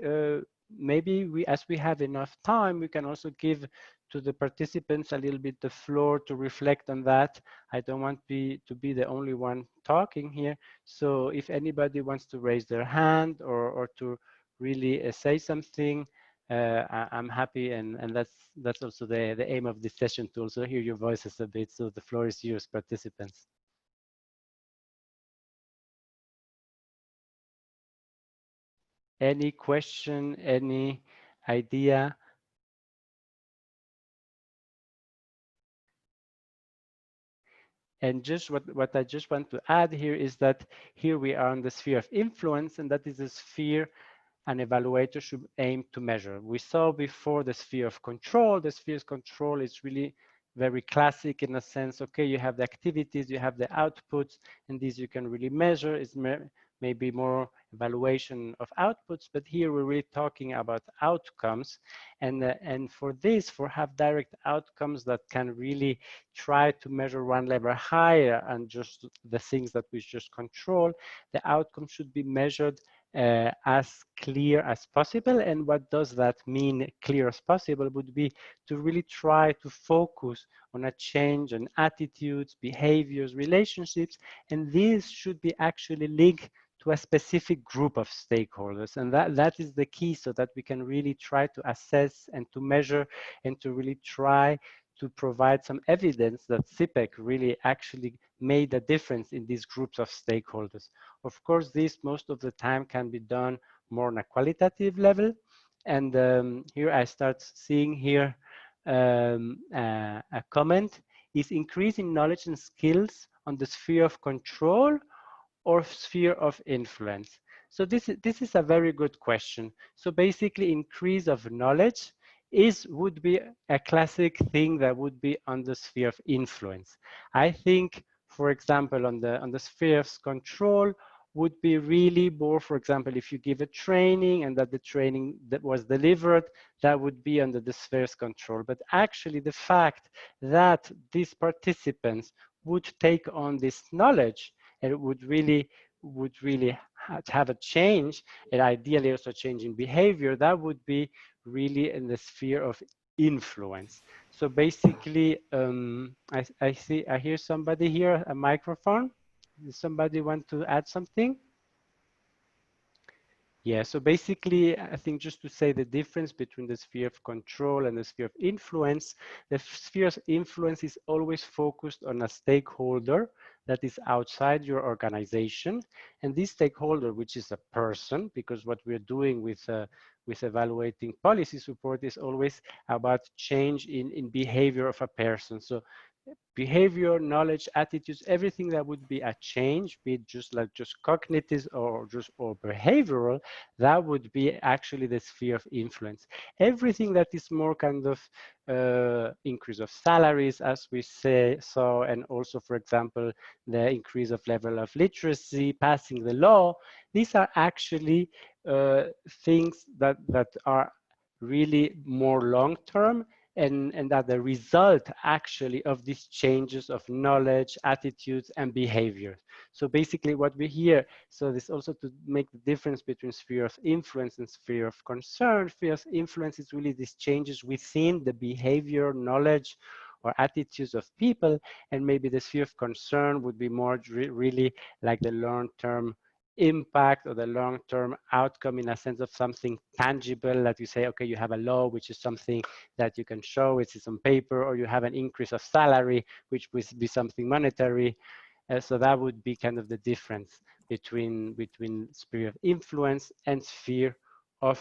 maybe as we have enough time, we can also give to the participants a little bit the floor to reflect on that. I don't want to be the only one talking here. So if anybody wants to raise their hand or to really say something, I'm happy, and that's also the aim of this session, to also hear your voices a bit. So the floor is yours, participants. Any question, any idea? And just what I just want to add here is that here we are on the sphere of influence, and that is a sphere an evaluator should aim to measure. We saw before the sphere of control. The sphere of control is really very classic in a sense. Okay, you have the activities, you have the outputs, and these you can really measure. It's maybe more evaluation of outputs, but here we're really talking about outcomes. And for this, for have direct outcomes that can really try to measure one level higher and just the things that we just control, the outcome should be measured as clear as possible. And what does that mean, clear as possible, would be to really try to focus on a change in attitudes, behaviors, relationships, and these should be actually linked to a specific group of stakeholders. And that is the key, so that we can really try to assess and to measure and to really try to provide some evidence that CPEC really actually made a difference in these groups of stakeholders. Of course, this most of the time can be done more on a qualitative level. And here I start seeing here a comment. Is increasing knowledge and skills on the sphere of control or sphere of influence? So this is a very good question. So basically, increase of knowledge would be a classic thing that would be on the sphere of influence. I think, for example, on the sphere of control would be really more, for example, if you give a training and that the training that was delivered, that would be under the sphere's control. But actually the fact that these participants would take on this knowledge and would really have a change, and ideally also change in behavior, that would be really in the sphere of influence. So basically, I hear somebody here, a microphone. Does somebody want to add something? Yeah, so basically, I think just to say the difference between the sphere of control and the sphere of influence, the sphere of influence is always focused on a stakeholder that is outside your organization. And this stakeholder, which is a person, because what we're doing with evaluating policy support is always about change in behavior of a person. So behavior, knowledge, attitudes, everything that would be a change, be it just cognitive or behavioral, that would be actually the sphere of influence. Everything that is more kind of increase of salaries, as we saw, and also, for example, the increase of level of literacy, passing the law, these are actually things that are really more long-term, and that the result actually of these changes of knowledge, attitudes, and behavior. So basically what we hear, so this also to make the difference between sphere of influence and sphere of concern. Sphere of influence is really these changes within the behavior, knowledge, or attitudes of people, and maybe the sphere of concern would be more really like the long-term impact or the long-term outcome, in a sense of something tangible that you say, okay, you have a law, which is something that you can show, it's on paper, or you have an increase of salary, which would be something monetary. So that would be kind of the difference between sphere of influence and sphere of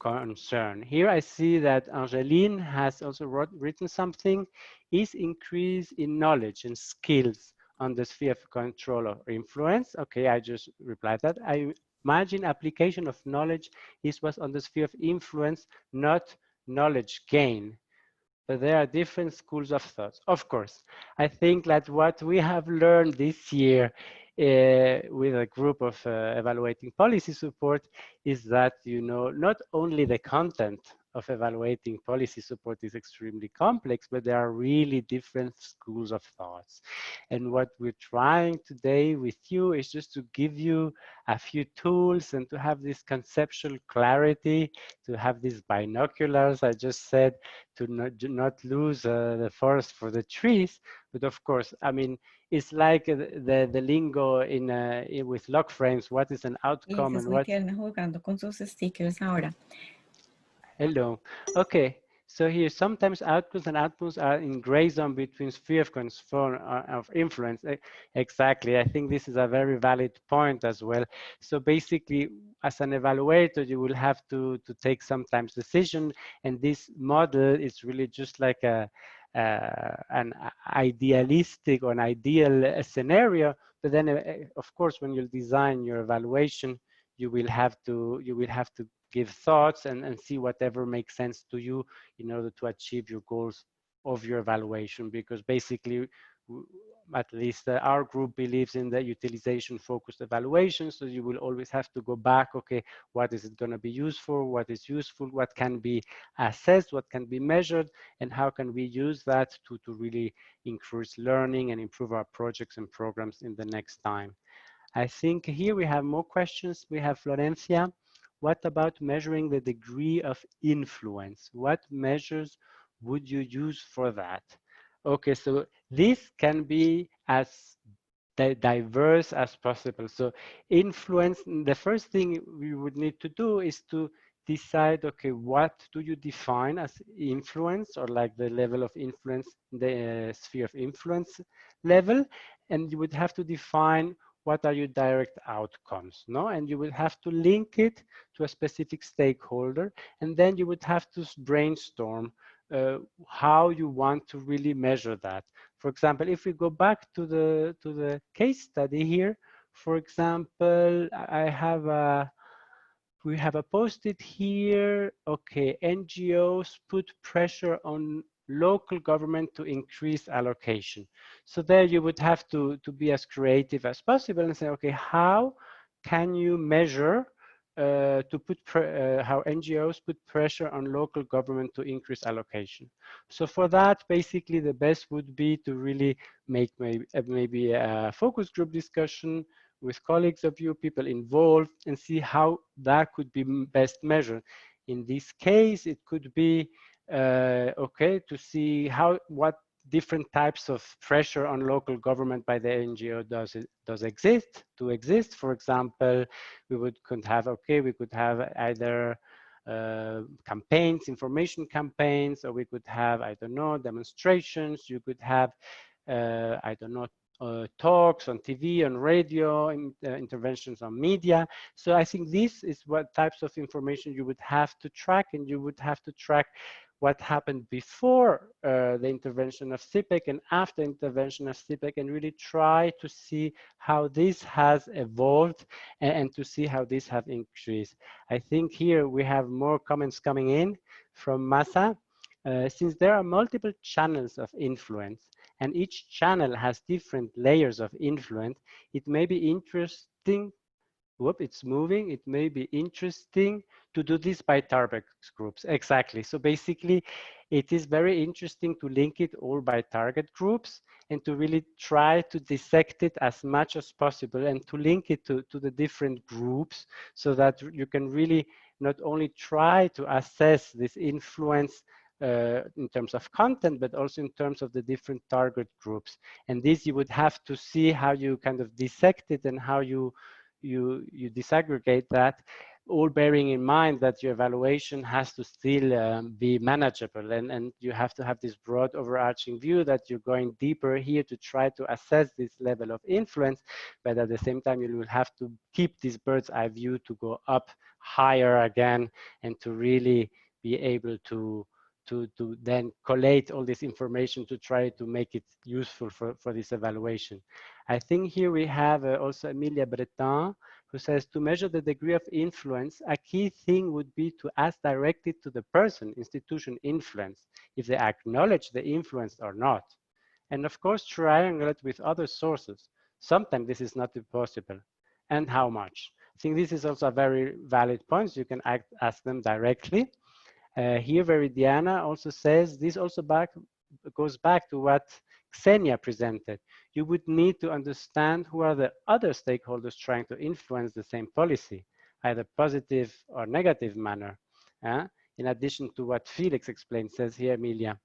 concern. Here I see that Angeline has also written something. Is increase in knowledge and skills on the sphere of control or influence? Okay, I just replied that. I imagine application of knowledge was on the sphere of influence, not knowledge gain. But there are different schools of thought. Of course, I think that what we have learned this year with a group of evaluating policy support is that, you know, not only the content of evaluating policy support is extremely complex, but there are really different schools of thoughts. And what we're trying today with you is just to give you a few tools and to have this conceptual clarity, to have these binoculars, I just said, to not lose the forest for the trees. But of course, I mean, it's like the lingo with log frames, what is an outcome and what... Jugando con sus stickers ahora. Hello. Okay. So here, sometimes outputs and outputs are in gray zone between sphere of concern of influence. Exactly. I think this is a very valid point as well. So basically, as an evaluator, you will have to take sometimes decision, and this model is really just like an idealistic or an ideal scenario. But then, of course, when you design your evaluation, you will have to give thoughts and see whatever makes sense to you in order to achieve your goals of your evaluation. Because basically, at least our group believes in the utilization focused evaluation. So you will always have to go back, okay, what is it going to be used for? What is useful? What can be assessed? What can be measured? And how can we use that to really increase learning and improve our projects and programs in the next time? I think here we have more questions. We have Florencia. What about measuring the degree of influence? What measures would you use for that? Okay, so this can be as diverse as possible. So influence, the first thing we would need to do is to decide, okay, what do you define as influence, or like the level of influence, the sphere of influence level, and you would have to define what are your direct outcomes, no? And you will have to link it to a specific stakeholder, and then you would have to brainstorm how you want to really measure that. For example, if we go back to the case study here, for example, we have a post-it here. Okay, NGOs put pressure on local government to increase allocation. So there you would have to be as creative as possible and say, okay, how can you measure how NGOs put pressure on local government to increase allocation? So for that, basically the best would be to really make maybe a focus group discussion with colleagues of you, people involved, and see how that could be best measured. In this case, it could be okay to see what different types of pressure on local government by the NGO does exist. For example, we could have either campaigns, information campaigns, or we could have, I don't know, demonstrations. You could have, I don't know, talks on TV, on radio, interventions on media. So I think this is what types of information you would have to track, and you would have to track what happened before the intervention of CPEC and after intervention of CPEC, and really try to see how this has evolved and to see how this has increased. I think here we have more comments coming in from Masa. Since there are multiple channels of influence, and each channel has different layers of influence, it may be interesting, it's moving, it may be interesting to do this by target groups. Exactly. So basically, it is very interesting to link it all by target groups and to really try to dissect it as much as possible and to link it to the different groups, so that you can really not only try to assess this influence in terms of content, but also in terms of the different target groups. And this you would have to see how you kind of dissect it and how you disaggregate that, all bearing in mind that your evaluation has to still be manageable, and you have to have this broad overarching view that you're going deeper here to try to assess this level of influence, but at the same time you will have to keep this bird's eye view to go up higher again and to really be able to then collate all this information to try to make it useful for this evaluation. I think here we have also Emilia Breton, who says, to measure the degree of influence, a key thing would be to ask directly to the person, institution influence, if they acknowledge the influence or not. And of course, triangulate with other sources. Sometimes this is not possible. And how much? I think this is also a very valid point. You can ask them directly. Here, Veridiana also says, this also goes back to what Xenia presented. You would need to understand who are the other stakeholders trying to influence the same policy, either positive or negative manner. In addition to what Felix explained, says here, Emilia.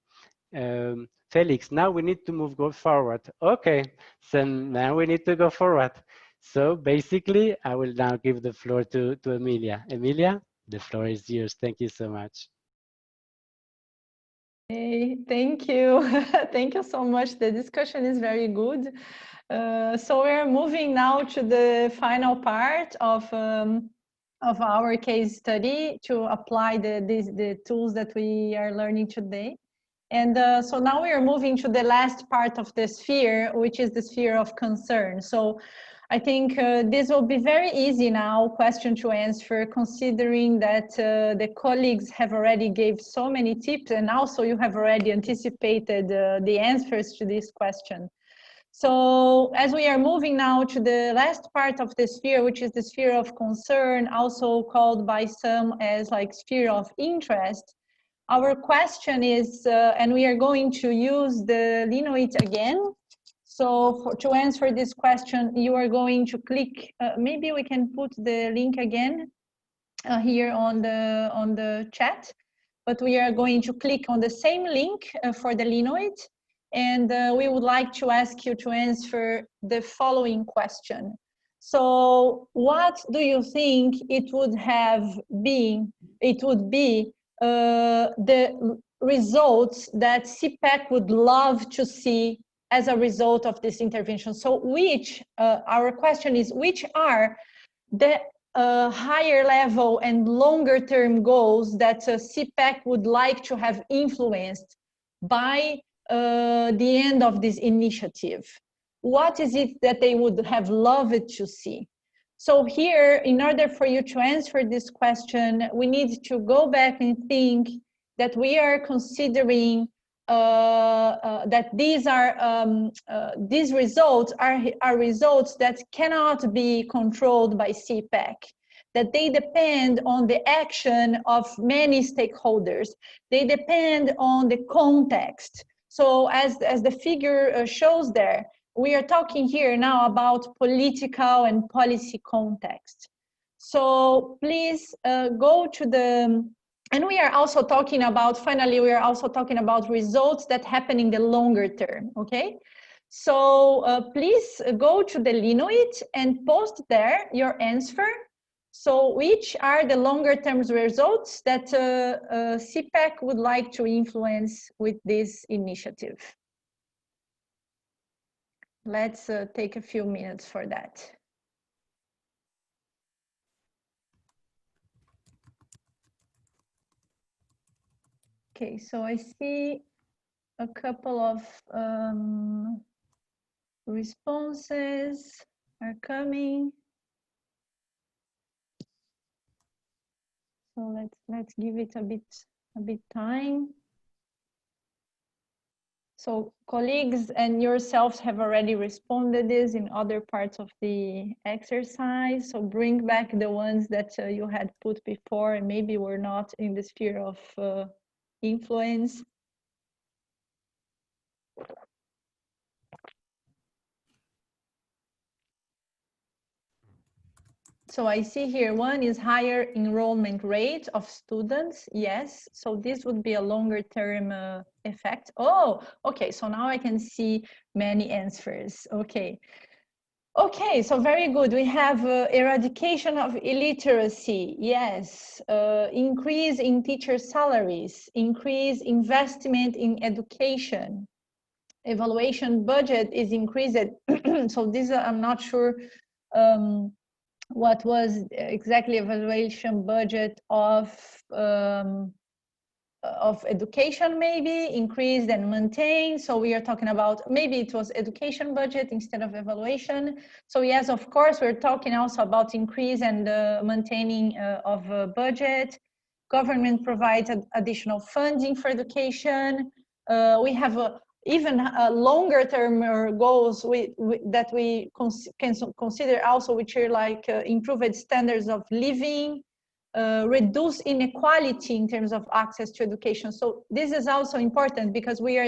Felix, now we need to go forward. Okay, so now we need to go forward. So basically, I will now give the floor to Emilia. Emilia, the floor is yours. Thank you so much. Hey, thank you. Thank you so much. The discussion is very good. So we're moving now to the final part of our case study to apply the tools that we are learning today. And so now we are moving to the last part of the sphere, which is the sphere of concern. So I think this will be very easy now, question to answer, considering that the colleagues have already gave so many tips, and also you have already anticipated the answers to this question. So as we are moving now to the last part of the sphere, which is the sphere of concern, also called by some as like sphere of interest, our question is, and we are going to use the Linoit again. So to answer this question, you are going to click, maybe we can put the link again here on the chat, but we are going to click on the same link for the Linoit, and we would like to ask you to answer the following question. So what do you think it would be the results that CPEC would love to see as a result of this intervention? So our question is, which are the higher level and longer term goals that CPEC would like to have influenced by the end of this initiative? What is it that they would have loved to see? So here, in order for you to answer this question, we need to go back and think that we are considering that these results are results that cannot be controlled by CPEC, that they depend on the action of many stakeholders. They depend on the context. So as the figure shows there, we are talking here now about political and policy context. So please go to the, and we are also talking about, finally, we are also talking about results that happen in the longer term, okay? So please go to the Linoit and post there your answer. So which are the longer term results that CPEC would like to influence with this initiative? Let's take a few minutes for that. Okay, so I see a couple of responses are coming. So let's give it a bit time. So colleagues and yourselves have already responded this in other parts of the exercise. So bring back the ones that you had put before and maybe were not in the sphere of influence. So I see here one is higher enrollment rate of students. Yes, so this would be a longer term effect. Oh, okay, so now I can see many answers. Okay. Okay, so very good. We have eradication of illiteracy. Yes, increase in teacher salaries, increase investment in education. Evaluation budget is increased. So this I'm not sure what was exactly evaluation budget of education, maybe increased and maintained. So we are talking about, maybe it was education budget instead of evaluation. So yes, of course, we're talking also about increase and maintaining of budget. Government provides additional funding for education. We have even longer term goals that we can consider also, which are like improved standards of living, reduce inequality in terms of access to education. So this is also important because we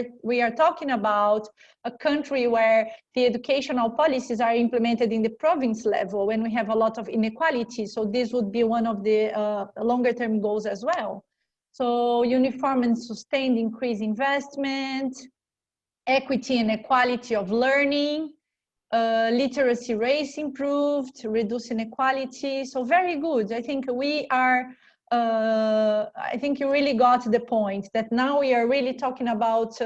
are talking about a country where the educational policies are implemented in the province level when we have a lot of inequality. So this would be one of the longer term goals as well. So uniform and sustained increased investment, equity and equality of learning, literacy rates improved, reduce inequality. So very good. I think we are I think you really got the point that now we are really talking about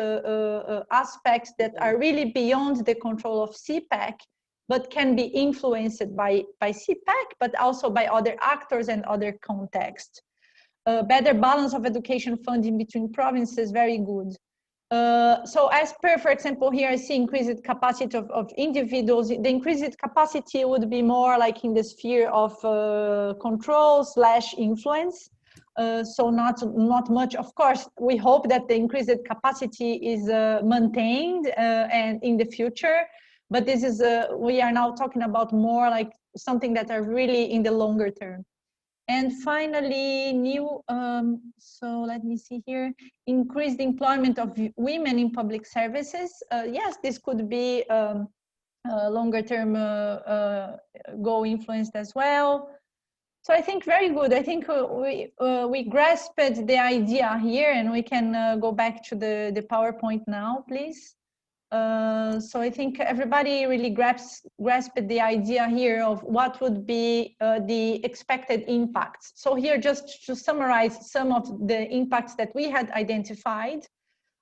aspects that are really beyond the control of CPEC, but can be influenced by CPEC, but also by other actors and other contexts. Better balance of education funding between provinces, very good. So as per, for example, here I see increased capacity of individuals. The increased capacity would be more like in the sphere of control/influence. So not much. Of course, we hope that the increased capacity is maintained and in the future. But this is, we are now talking about more like something that are really in the longer term. And finally, new, so let me see here, increased employment of women in public services. Yes, this could be longer term goal influenced as well. So I think very good. I think we grasped the idea here, and we can go back to the PowerPoint now, please. So I think everybody really grasped the idea here of what would be the expected impacts. So here, just to summarize some of the impacts that we had identified,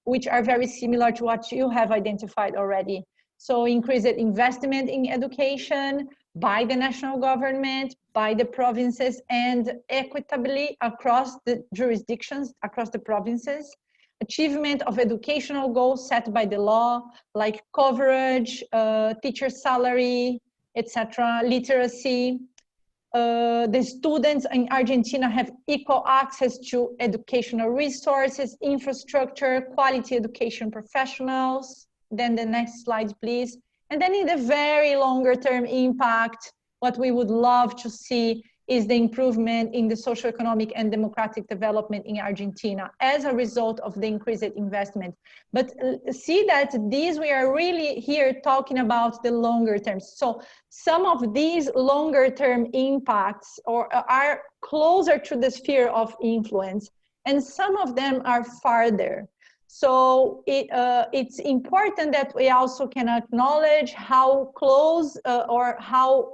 which are very similar to what you have identified already. So increased investment in education by the national government, by the provinces, and equitably across the jurisdictions, across the provinces. Achievement of educational goals set by the law, like coverage, teacher salary, etc., literacy. The students in Argentina have equal access to educational resources, infrastructure, quality education professionals. Then the next slide, please. And then in the very longer term impact, what we would love to see is the improvement in the socioeconomic and democratic development in Argentina as a result of the increased investment. But see that these, we are really here talking about the longer term. So some of these longer term impacts are closer to the sphere of influence, and some of them are farther. So it's important that we also can acknowledge how close or how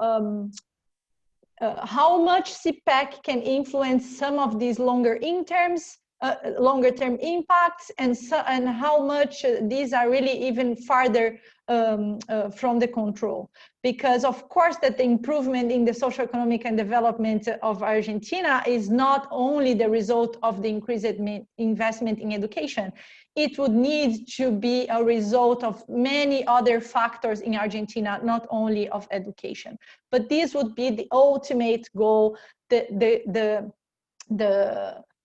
much CPEC can influence some of these longer term impacts, and how much these are really even farther from the control. Because of course that the improvement in the socioeconomic and development of Argentina is not only the result of the increased investment in education. It would need to be a result of many other factors in Argentina, not only of education. But this would be the ultimate goal, the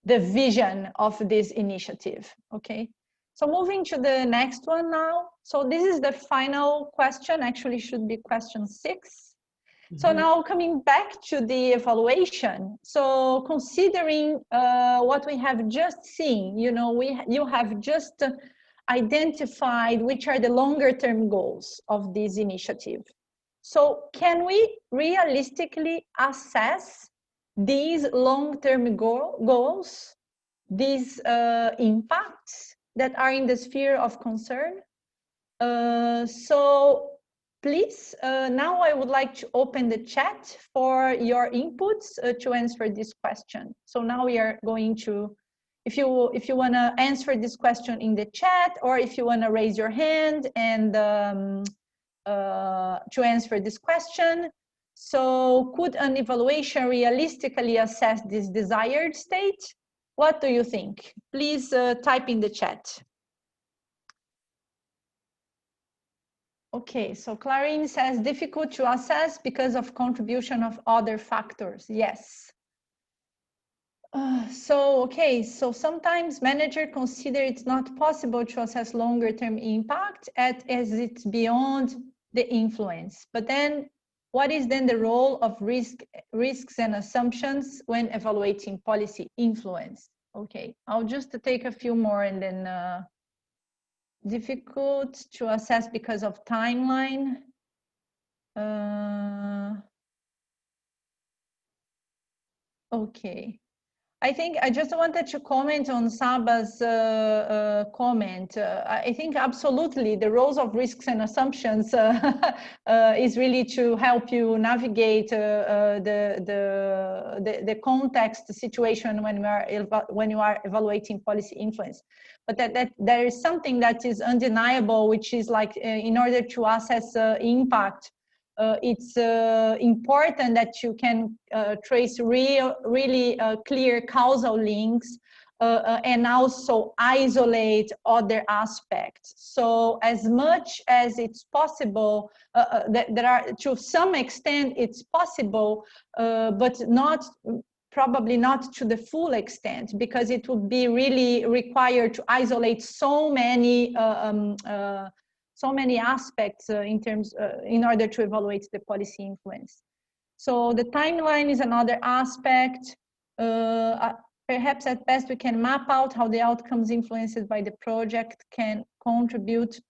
vision of this initiative, okay? So moving to the next one now. So this is the final question, actually should be question 6. So now coming back to the evaluation. So considering what we have just seen, you know, you have just identified which are the longer term goals of this initiative. So can we realistically assess these long-term goals, these impacts that are in the sphere of concern? So please, now I would like to open the chat for your inputs to answer this question. So now we are going to, if you want to answer this question in the chat, or if you want to raise your hand and to answer this question. So could an evaluation realistically assess this desired state? What do you think? Please type in the chat. Okay, so Clarine says difficult to assess because of contribution of other factors. Yes. Okay, so sometimes manager consider it's not possible to assess longer term impact as it's beyond the influence. But then what is then the role of risks and assumptions when evaluating policy influence? Okay, I'll just take a few more and then difficult to assess because of timeline. Okay. I think I just wanted to comment on Saba's comment. I think absolutely the roles of risks and assumptions is really to help you navigate the context, the situation when you are evaluating policy influence. But that there is something that is undeniable, which is like in order to assess impact, it's important that you can trace really clear causal links and also isolate other aspects. So as much as it's possible, there are, to some extent it's possible, but probably not to the full extent, because it would be really required to isolate so many aspects in order to evaluate the policy influence. So the timeline is another aspect. Perhaps at best we can map out how the outcomes influenced by the project can contribute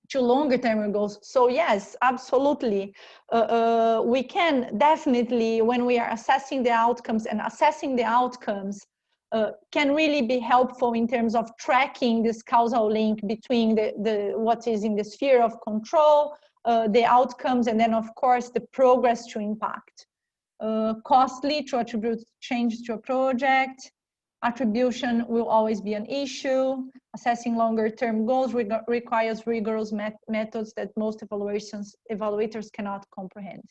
to longer term goals. So yes, absolutely. We can definitely, when we are assessing the outcomes can really be helpful in terms of tracking this causal link between what is in the sphere of control, the outcomes, and then of course the progress to impact. Costly to attribute change to a project. Attribution will always be an issue. Assessing longer term goals requires rigorous methods that most evaluators cannot comprehend.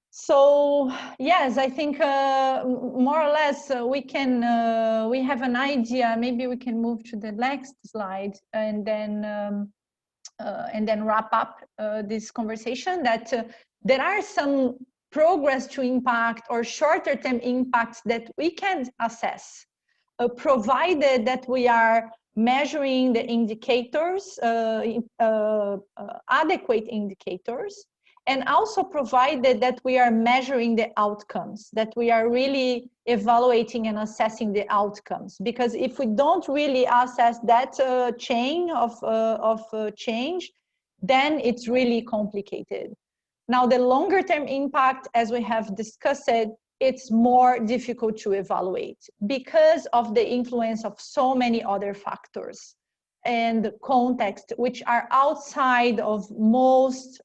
So yes, I think more or less we have an idea. Maybe we can move to the next slide and then wrap up this conversation. That there are some progress to impact or shorter term impacts that we can assess, provided that we are measuring the indicators, adequate indicators, and also provided that we are measuring the outcomes, that we are really evaluating and assessing the outcomes. Because if we don't really assess that chain of change, then it's really complicated. Now, the longer term impact, as we have discussed, it's more difficult to evaluate because of the influence of so many other factors and context, which are outside of most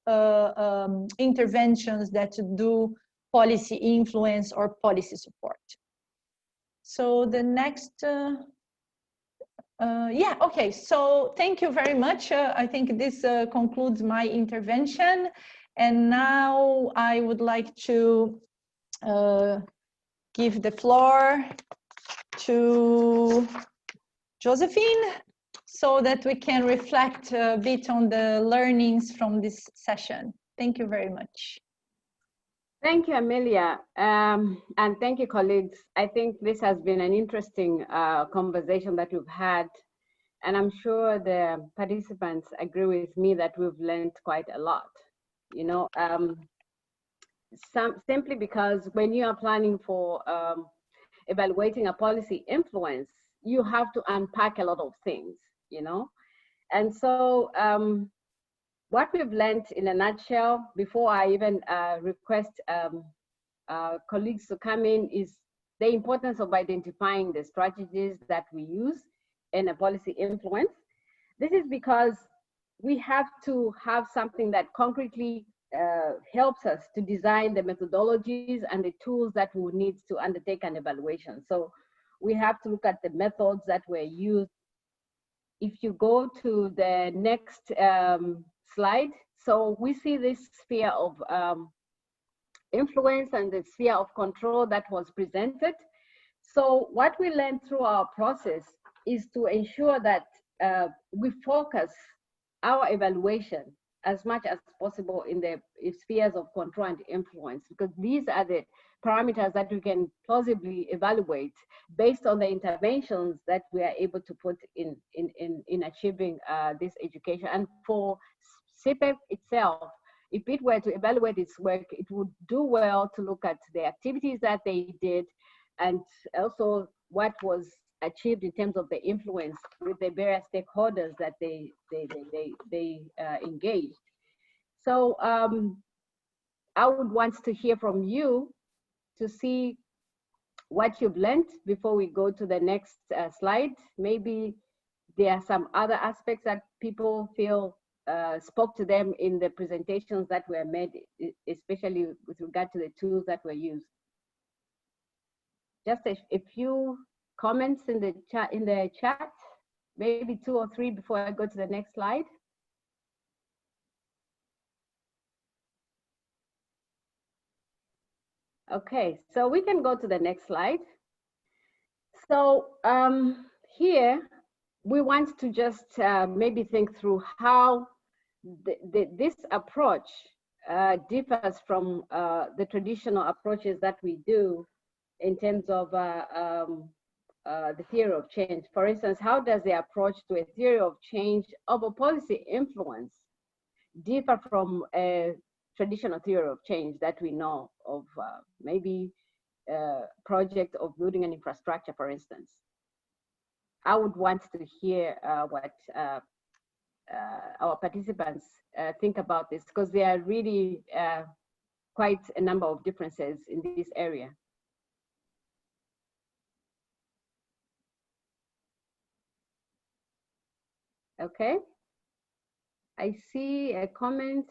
interventions that do policy influence or policy support. So the next, yeah, okay, so thank you very much. I think this concludes my intervention. And now I would like to give the floor to Josephine, so that we can reflect a bit on the learnings from this session. Thank you very much. Thank you, Amelia, and thank you, colleagues. I think this has been an interesting conversation that we've had, and I'm sure the participants agree with me that we've learned quite a lot. You know, simply because when you are planning for evaluating a policy influence, you have to unpack a lot of things, you know. And so what we've learned in a nutshell, before I even request colleagues to come in, is the importance of identifying the strategies that we use in a policy influence. This is because we have to have something that concretely helps us to design the methodologies and the tools that we need to undertake an evaluation. So we have to look at the methods that were used. If you go to the next slide, so we see this sphere of influence and the sphere of control that was presented. So what we learned through our process is to ensure that we focus our evaluation as much as possible in the spheres of control and influence, because these are the parameters that we can plausibly evaluate based on the interventions that we are able to put in achieving this education. And for CPEP itself, if it were to evaluate its work, it would do well to look at the activities that they did and also what was achieved in terms of the influence with the various stakeholders that they engaged. So I would want to hear from you to see what you've learned before we go to the next slide. Maybe there are some other aspects that people feel spoke to them in the presentations that were made, especially with regard to the tools that were used. Just a few comments in the chat, maybe 2 or 3 before I go to the next slide. Okay, so we can go to the next slide. So here we want to just maybe think through how this approach differs from the traditional approaches that we do in terms of the theory of change. For instance, how does the approach to a theory of change of a policy influence differ from a traditional theory of change that we know of, maybe project of building an infrastructure, for instance? I would want to hear what our participants think about this, because there are really quite a number of differences in this area. Okay, I see a comment.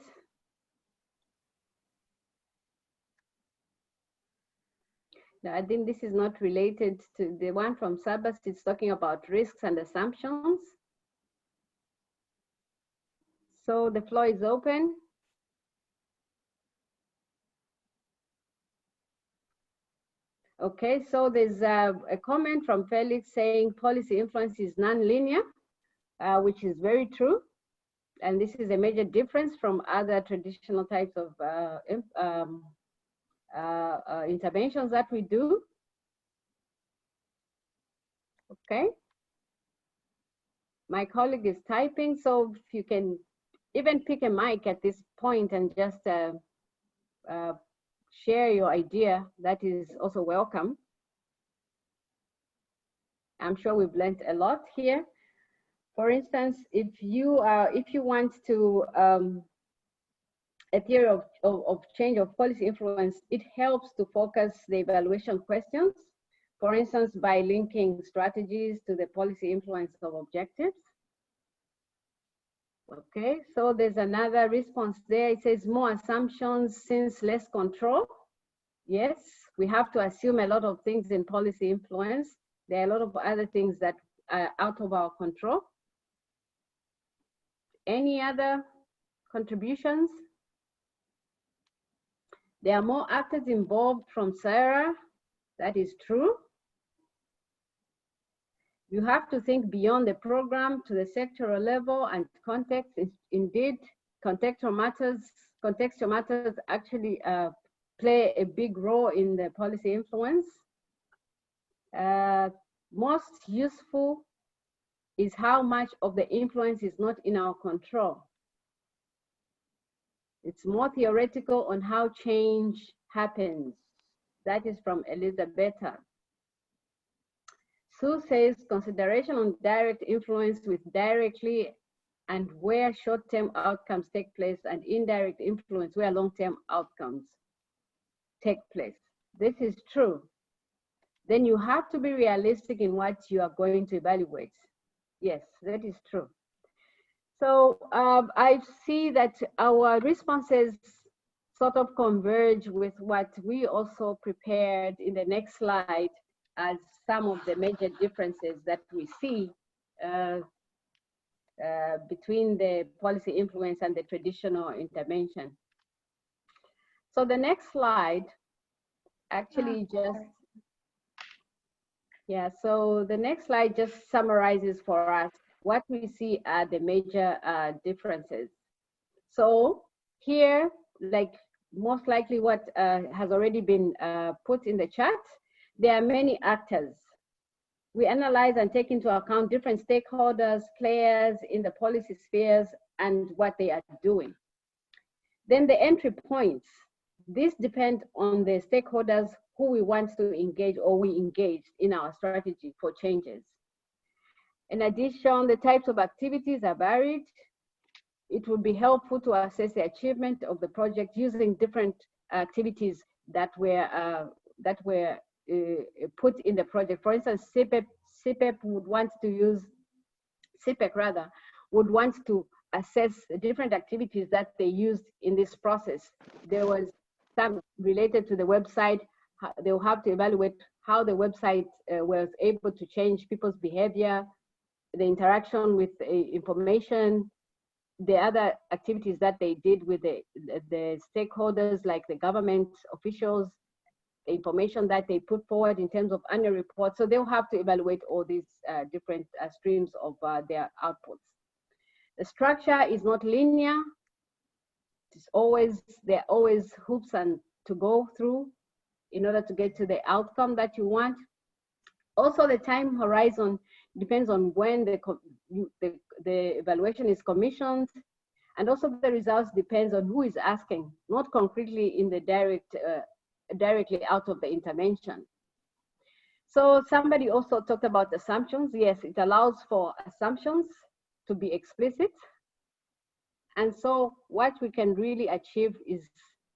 No, I think this is not related to the one from Sabas. It's talking about risks and assumptions. So the floor is open. Okay, so there's a comment from Felix saying policy influence is non-linear, which is very true. And this is a major difference from other traditional types of interventions that we do. Okay. My colleague is typing, so if you can even pick a mic at this point and just share your idea, that is also welcome. I'm sure we've learned a lot here. For instance, if you want to a theory of change of policy influence, it helps to focus the evaluation questions, for instance, by linking strategies to the policy influence of objectives. Okay, so there's another response there. It says more assumptions since less control. Yes, we have to assume a lot of things in policy influence. There are a lot of other things that are out of our control. Any other contributions? There are more actors involved from Sarah. That is true. You have to think beyond the program to the sectoral level and context. Indeed, contextual matters actually play a big role in the policy influence. Most useful is how much of the influence is not in our control. It's more theoretical on how change happens. That is from Elizabetta. Sue says consideration on direct influence with directly and where short-term outcomes take place, and indirect influence where long-term outcomes take place. This is true. Then you have to be realistic in what you are going to evaluate. Yes, that is true. So I see that our responses sort of converge with what we also prepared in the next slide as some of the major differences that we see between the policy influence and the traditional intervention. So the next slide actually so the next slide just summarizes for us what we see are the major differences. So here, like most likely what has already been put in the chat, there are many actors. We analyze and take into account different stakeholders, players in the policy spheres, and what they are doing. Then the entry points. This depends on the stakeholders who we want to engage or we engage in our strategy for changes. In addition, the types of activities are varied. It would be helpful to assess the achievement of the project using different activities that were put in the project. For instance, CPEC would want to use, CPEC rather, would want to assess different activities that they used in this process. There was some related to the website. They'll have to evaluate how the website was able to change people's behavior, the interaction with information, the other activities that they did with the stakeholders like the government officials, the information that they put forward in terms of annual reports. So they'll have to evaluate all these different streams of their outputs. The structure is not linear. There are always hoops and to go through in order to get to the outcome that you want. Also, the time horizon depends on when the evaluation is commissioned, and also the results depends on who is asking, not concretely in the directly out of the intervention. So somebody also talked about assumptions. Yes, it allows for assumptions to be explicit. And so what we can really achieve is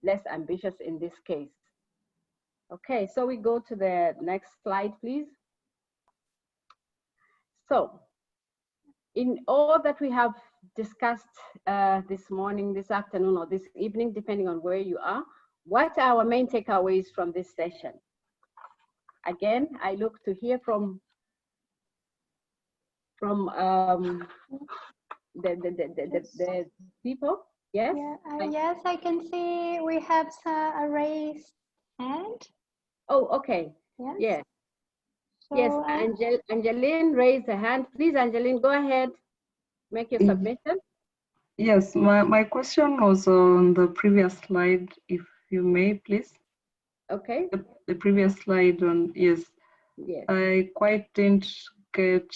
less ambitious in this case. Okay, so we go to the next slide, please. So in all that we have discussed this morning, this afternoon, or this evening, depending on where you are, what are our main takeaways from this session? Again, I look to hear from the people. Yes? Yeah, yes, I can see we have a raised hand. Oh, okay. Yes. Yes. So, Yes, Angeline raised her hand. Please, Angeline, go ahead. Make your submission. Yes, my question was on the previous slide, if you may, please. Okay. The previous slide on, yes. Yes. I quite didn't get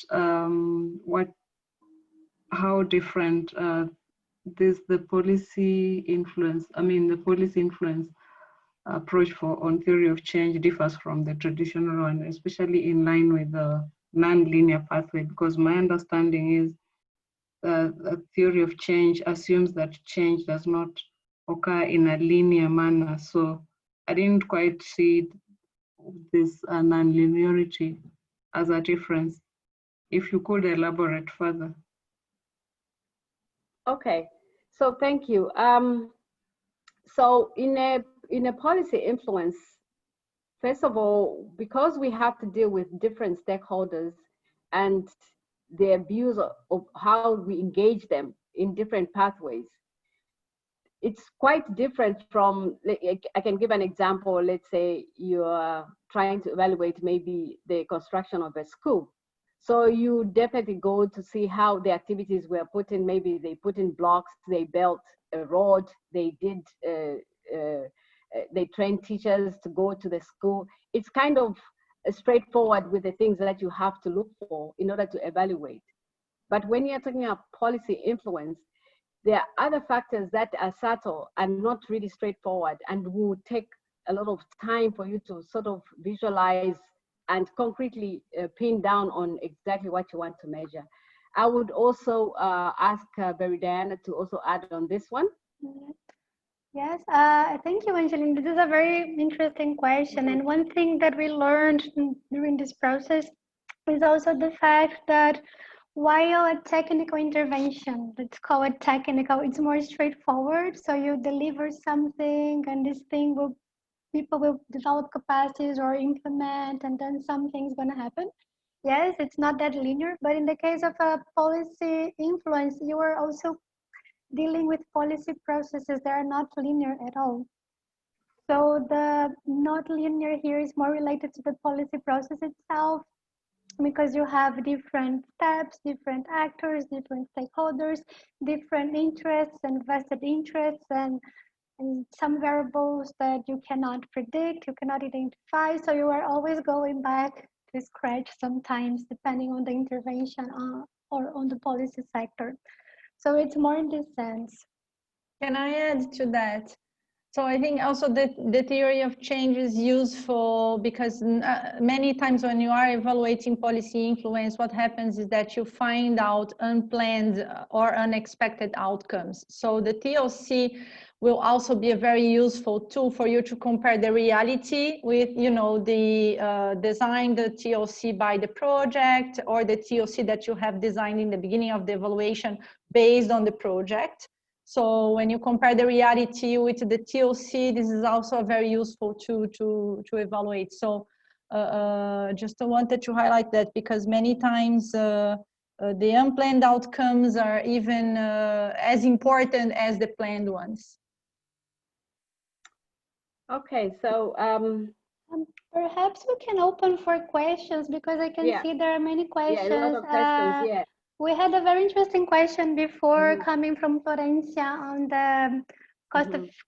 how different the policy influence, the policy influence approach on theory of change differs from the traditional one, especially in line with the non-linear pathway, because my understanding is the theory of change assumes that change does not occur in a linear manner. So I didn't quite see this non-linearity as a difference. If you could elaborate further. Okay, so thank you. So in a policy influence, first of all, because we have to deal with different stakeholders and their views of how we engage them in different pathways, it's quite different from, I can give an example. Let's say you are trying to evaluate maybe the construction of a school. So you definitely go to see how the activities were put in. Maybe they put in blocks, they built a road, they did, they trained teachers to go to the school. It's kind of straightforward with the things that you have to look for in order to evaluate. But when you're talking about policy influence, there are other factors that are subtle and not really straightforward and will take a lot of time for you to sort of visualize and concretely pin down on exactly what you want to measure. I would also ask Diana to also add on this one. Yes, thank you, Angeline. This is a very interesting question. And one thing that we learned during this process is also the fact that while a technical intervention, let's call it technical, it's more straightforward. So you deliver something and this thing people will develop capacities or implement, and then something's going to happen. Yes, it's not that linear, but in the case of a policy influence, you are also dealing with policy processes that are not linear at all. So the not linear here is more related to the policy process itself, because you have different steps, different actors, different stakeholders, different interests and vested interests, and some variables that you cannot predict, you cannot identify. So you are always going back to scratch sometimes, depending on the intervention or on the policy sector. So it's more in this sense. Can I add to that? So I think also that the theory of change is useful because many times when you are evaluating policy influence, what happens is that you find out unplanned or unexpected outcomes. So the TLC will also be a very useful tool for you to compare the reality with, you know, the design, the TLC by the project, or the TLC that you have designed in the beginning of the evaluation based on the project. So when you compare the reality with the TLC, this is also a very useful tool to evaluate. So just wanted to highlight that because many times the unplanned outcomes are even as important as the planned ones. Okay, so perhaps we can open for questions because I can see there are many questions. Yeah, a lot of questions, yeah. We had a very interesting question before coming from Florencia on the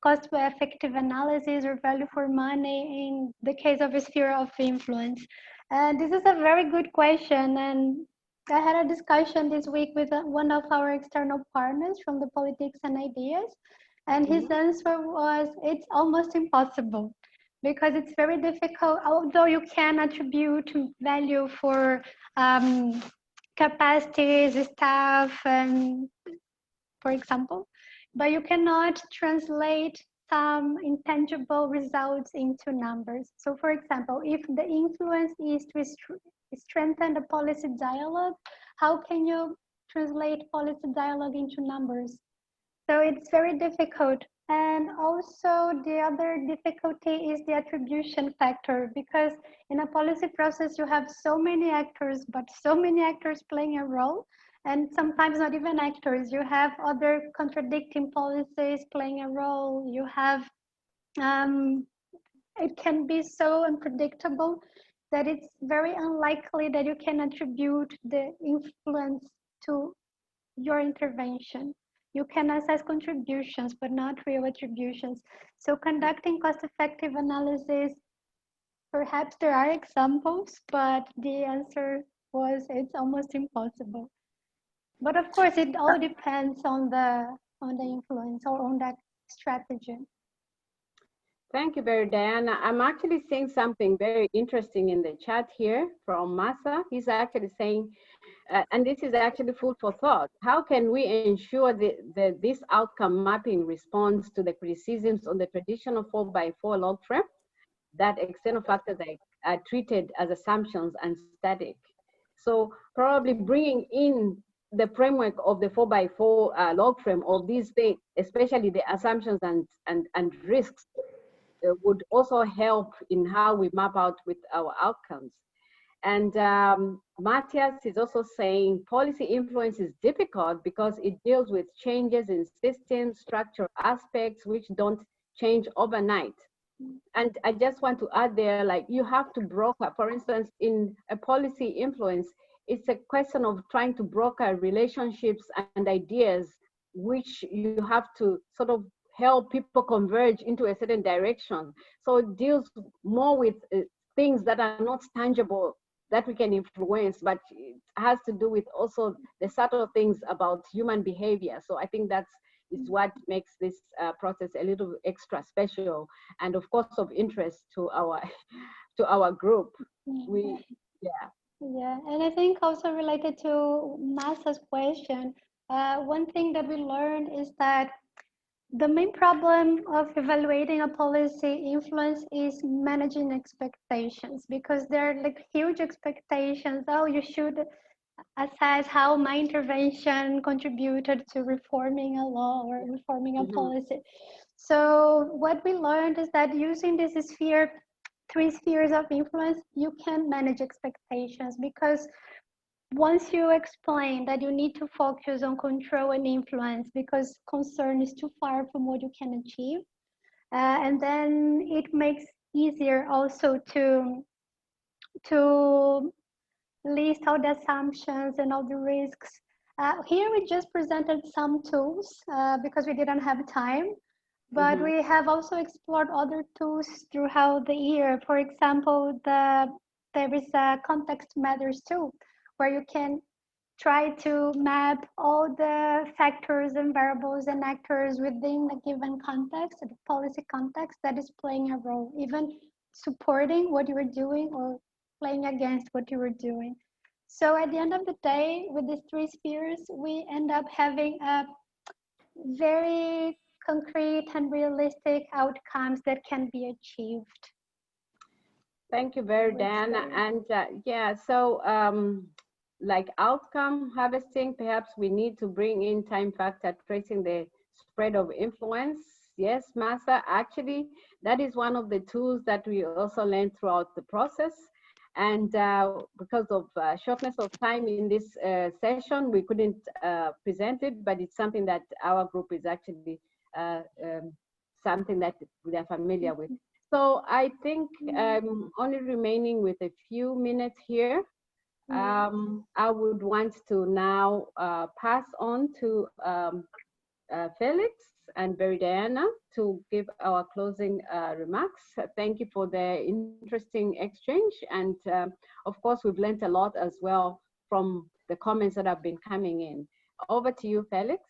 cost-effective analysis or value for money in the case of a sphere of influence. And this is a very good question. And I had a discussion this week with one of our external partners from the Politics and Ideas. And his answer was, it's almost impossible because it's very difficult, although you can attribute value for capacities, staff, and for example, but you cannot translate some intangible results into numbers. So for example, if the influence is to strengthen the policy dialogue, how can you translate policy dialogue into numbers? So it's very difficult. And also the other difficulty is the attribution factor, because in a policy process, you have so many actors, but so many actors playing a role, and sometimes not even actors. You have other contradicting policies playing a role. You have, it can be so unpredictable that it's very unlikely that you can attribute the influence to your intervention. You can assess contributions, but not real attributions. So conducting cost-effective analysis, perhaps there are examples, but the answer was it's almost impossible. But of course, it all depends on the influence or on that strategy. Thank you very, Diana. I'm actually seeing something very interesting in the chat here from Masa. He's actually saying, and this is actually food for thought. How can we ensure that this outcome mapping responds to the criticisms on the traditional 4x4 log frame, that external factors are treated as assumptions and static? So probably bringing in the framework of the 4x4 log frame of these things, especially the assumptions and risks, would also help in how we map out with our outcomes. And Matthias is also saying policy influence is difficult because it deals with changes in systems, structural aspects, which don't change overnight. And I just want to add there, like, you have to broker, for instance, in a policy influence, it's a question of trying to broker relationships and ideas, which you have to sort of help people converge into a certain direction. So it deals more with things that are not tangible that we can influence, but it has to do with also the subtle things about human behavior. So I think that's is what makes this process a little extra special, and of course of interest to our group. Yeah, and I think also related to Masa's question, one thing that we learned is that the main problem of evaluating a policy influence is managing expectations, because there are like huge expectations. Oh, you should assess how my intervention contributed to reforming a law or reforming a policy. So what we learned is that using this sphere, 3 spheres of influence, you can manage expectations, because once you explain that you need to focus on control and influence because concern is too far from what you can achieve, and then it makes easier also to list all the assumptions and all the risks. Here we just presented some tools because we didn't have time, but we have also explored other tools throughout the year. For example, there is a context matters tool, where you can try to map all the factors and variables and actors within a given context, the policy context that is playing a role, even supporting what you were doing or playing against what you were doing. So at the end of the day, with these three spheres, we end up having a very concrete and realistic outcomes that can be achieved. Thank you very, Diana. And yeah, so like outcome harvesting, perhaps we need to bring in time factor tracing the spread of influence. Yes, Masa, actually, that is one of the tools that we also learned throughout the process. And because of shortness of time in this session, we couldn't present it, but it's something that our group is actually something that we are familiar with. So I think only remaining with a few minutes here. I would want to now pass on to Felix and Diana to give our closing remarks. Thank you for the interesting exchange. And of course, we've learned a lot as well from the comments that have been coming in. Over to you, Felix.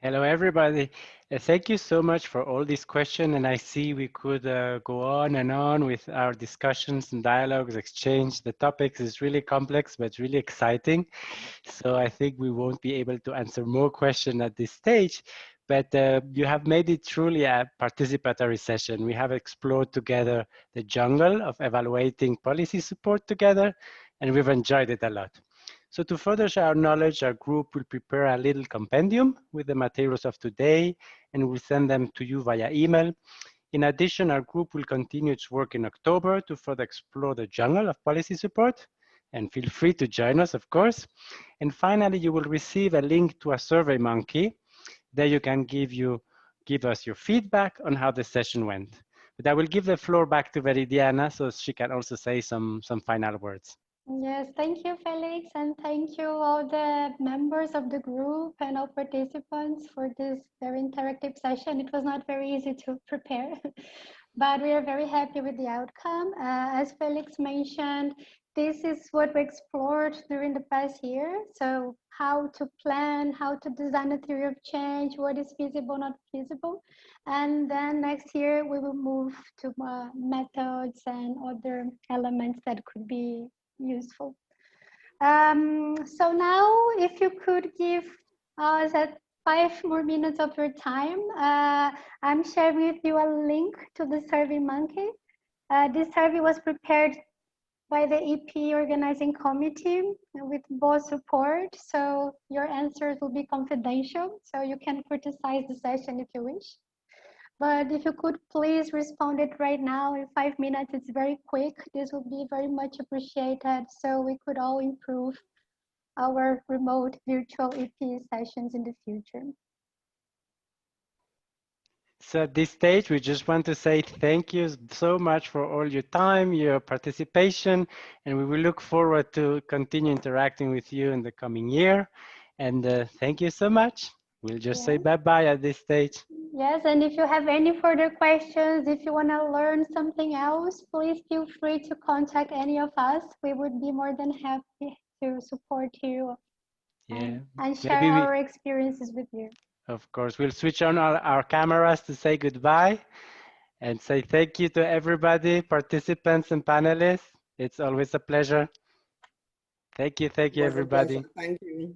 Hello, everybody. Thank you so much for all these questions. And I see we could go on and on with our discussions and dialogues, exchange. The topics is really complex, but really exciting. So I think we won't be able to answer more questions at this stage. But you have made it truly a participatory session. We have explored together the jungle of evaluating policy support together, and we've enjoyed it a lot. So to further share our knowledge, our group will prepare a little compendium with the materials of today, and we'll send them to you via email. In addition, our group will continue its work in October to further explore the jungle of policy support, and feel free to join us, of course. And finally, you will receive a link to a Survey Monkey. There you can give us your feedback on how the session went. But I will give the floor back to Veridiana so she can also say some final words. Yes, thank you, Felix, and thank you all the members of the group and all participants for this very interactive session. It was not very easy to prepare, but we are very happy with the outcome. As Felix mentioned, this is what we explored during the past year. So how to plan, how to design a theory of change, what is feasible, not feasible. And then next year, we will move to methods and other elements that could be useful. So now, if you could give us 5 more minutes of your time, I'm sharing with you a link to the Survey Monkey. This survey was prepared by the EPE organizing committee with both support. So your answers will be confidential. So you can criticize the session if you wish. But if you could please respond it right now in 5 minutes, it's very quick. This would be very much appreciated so we could all improve our remote virtual EPE sessions in the future. So at this stage, we just want to say thank you so much for all your time, your participation, and we will look forward to continue interacting with you in the coming year. And thank you so much. We'll just say bye-bye at this stage. Yes, and if you have any further questions, if you want to learn something else, please feel free to contact any of us. We would be more than happy to support you and share our experiences with you. Of course, we'll switch on our cameras to say goodbye and say thank you to everybody, participants and panelists. It's always a pleasure. Thank you, everybody. Thank you.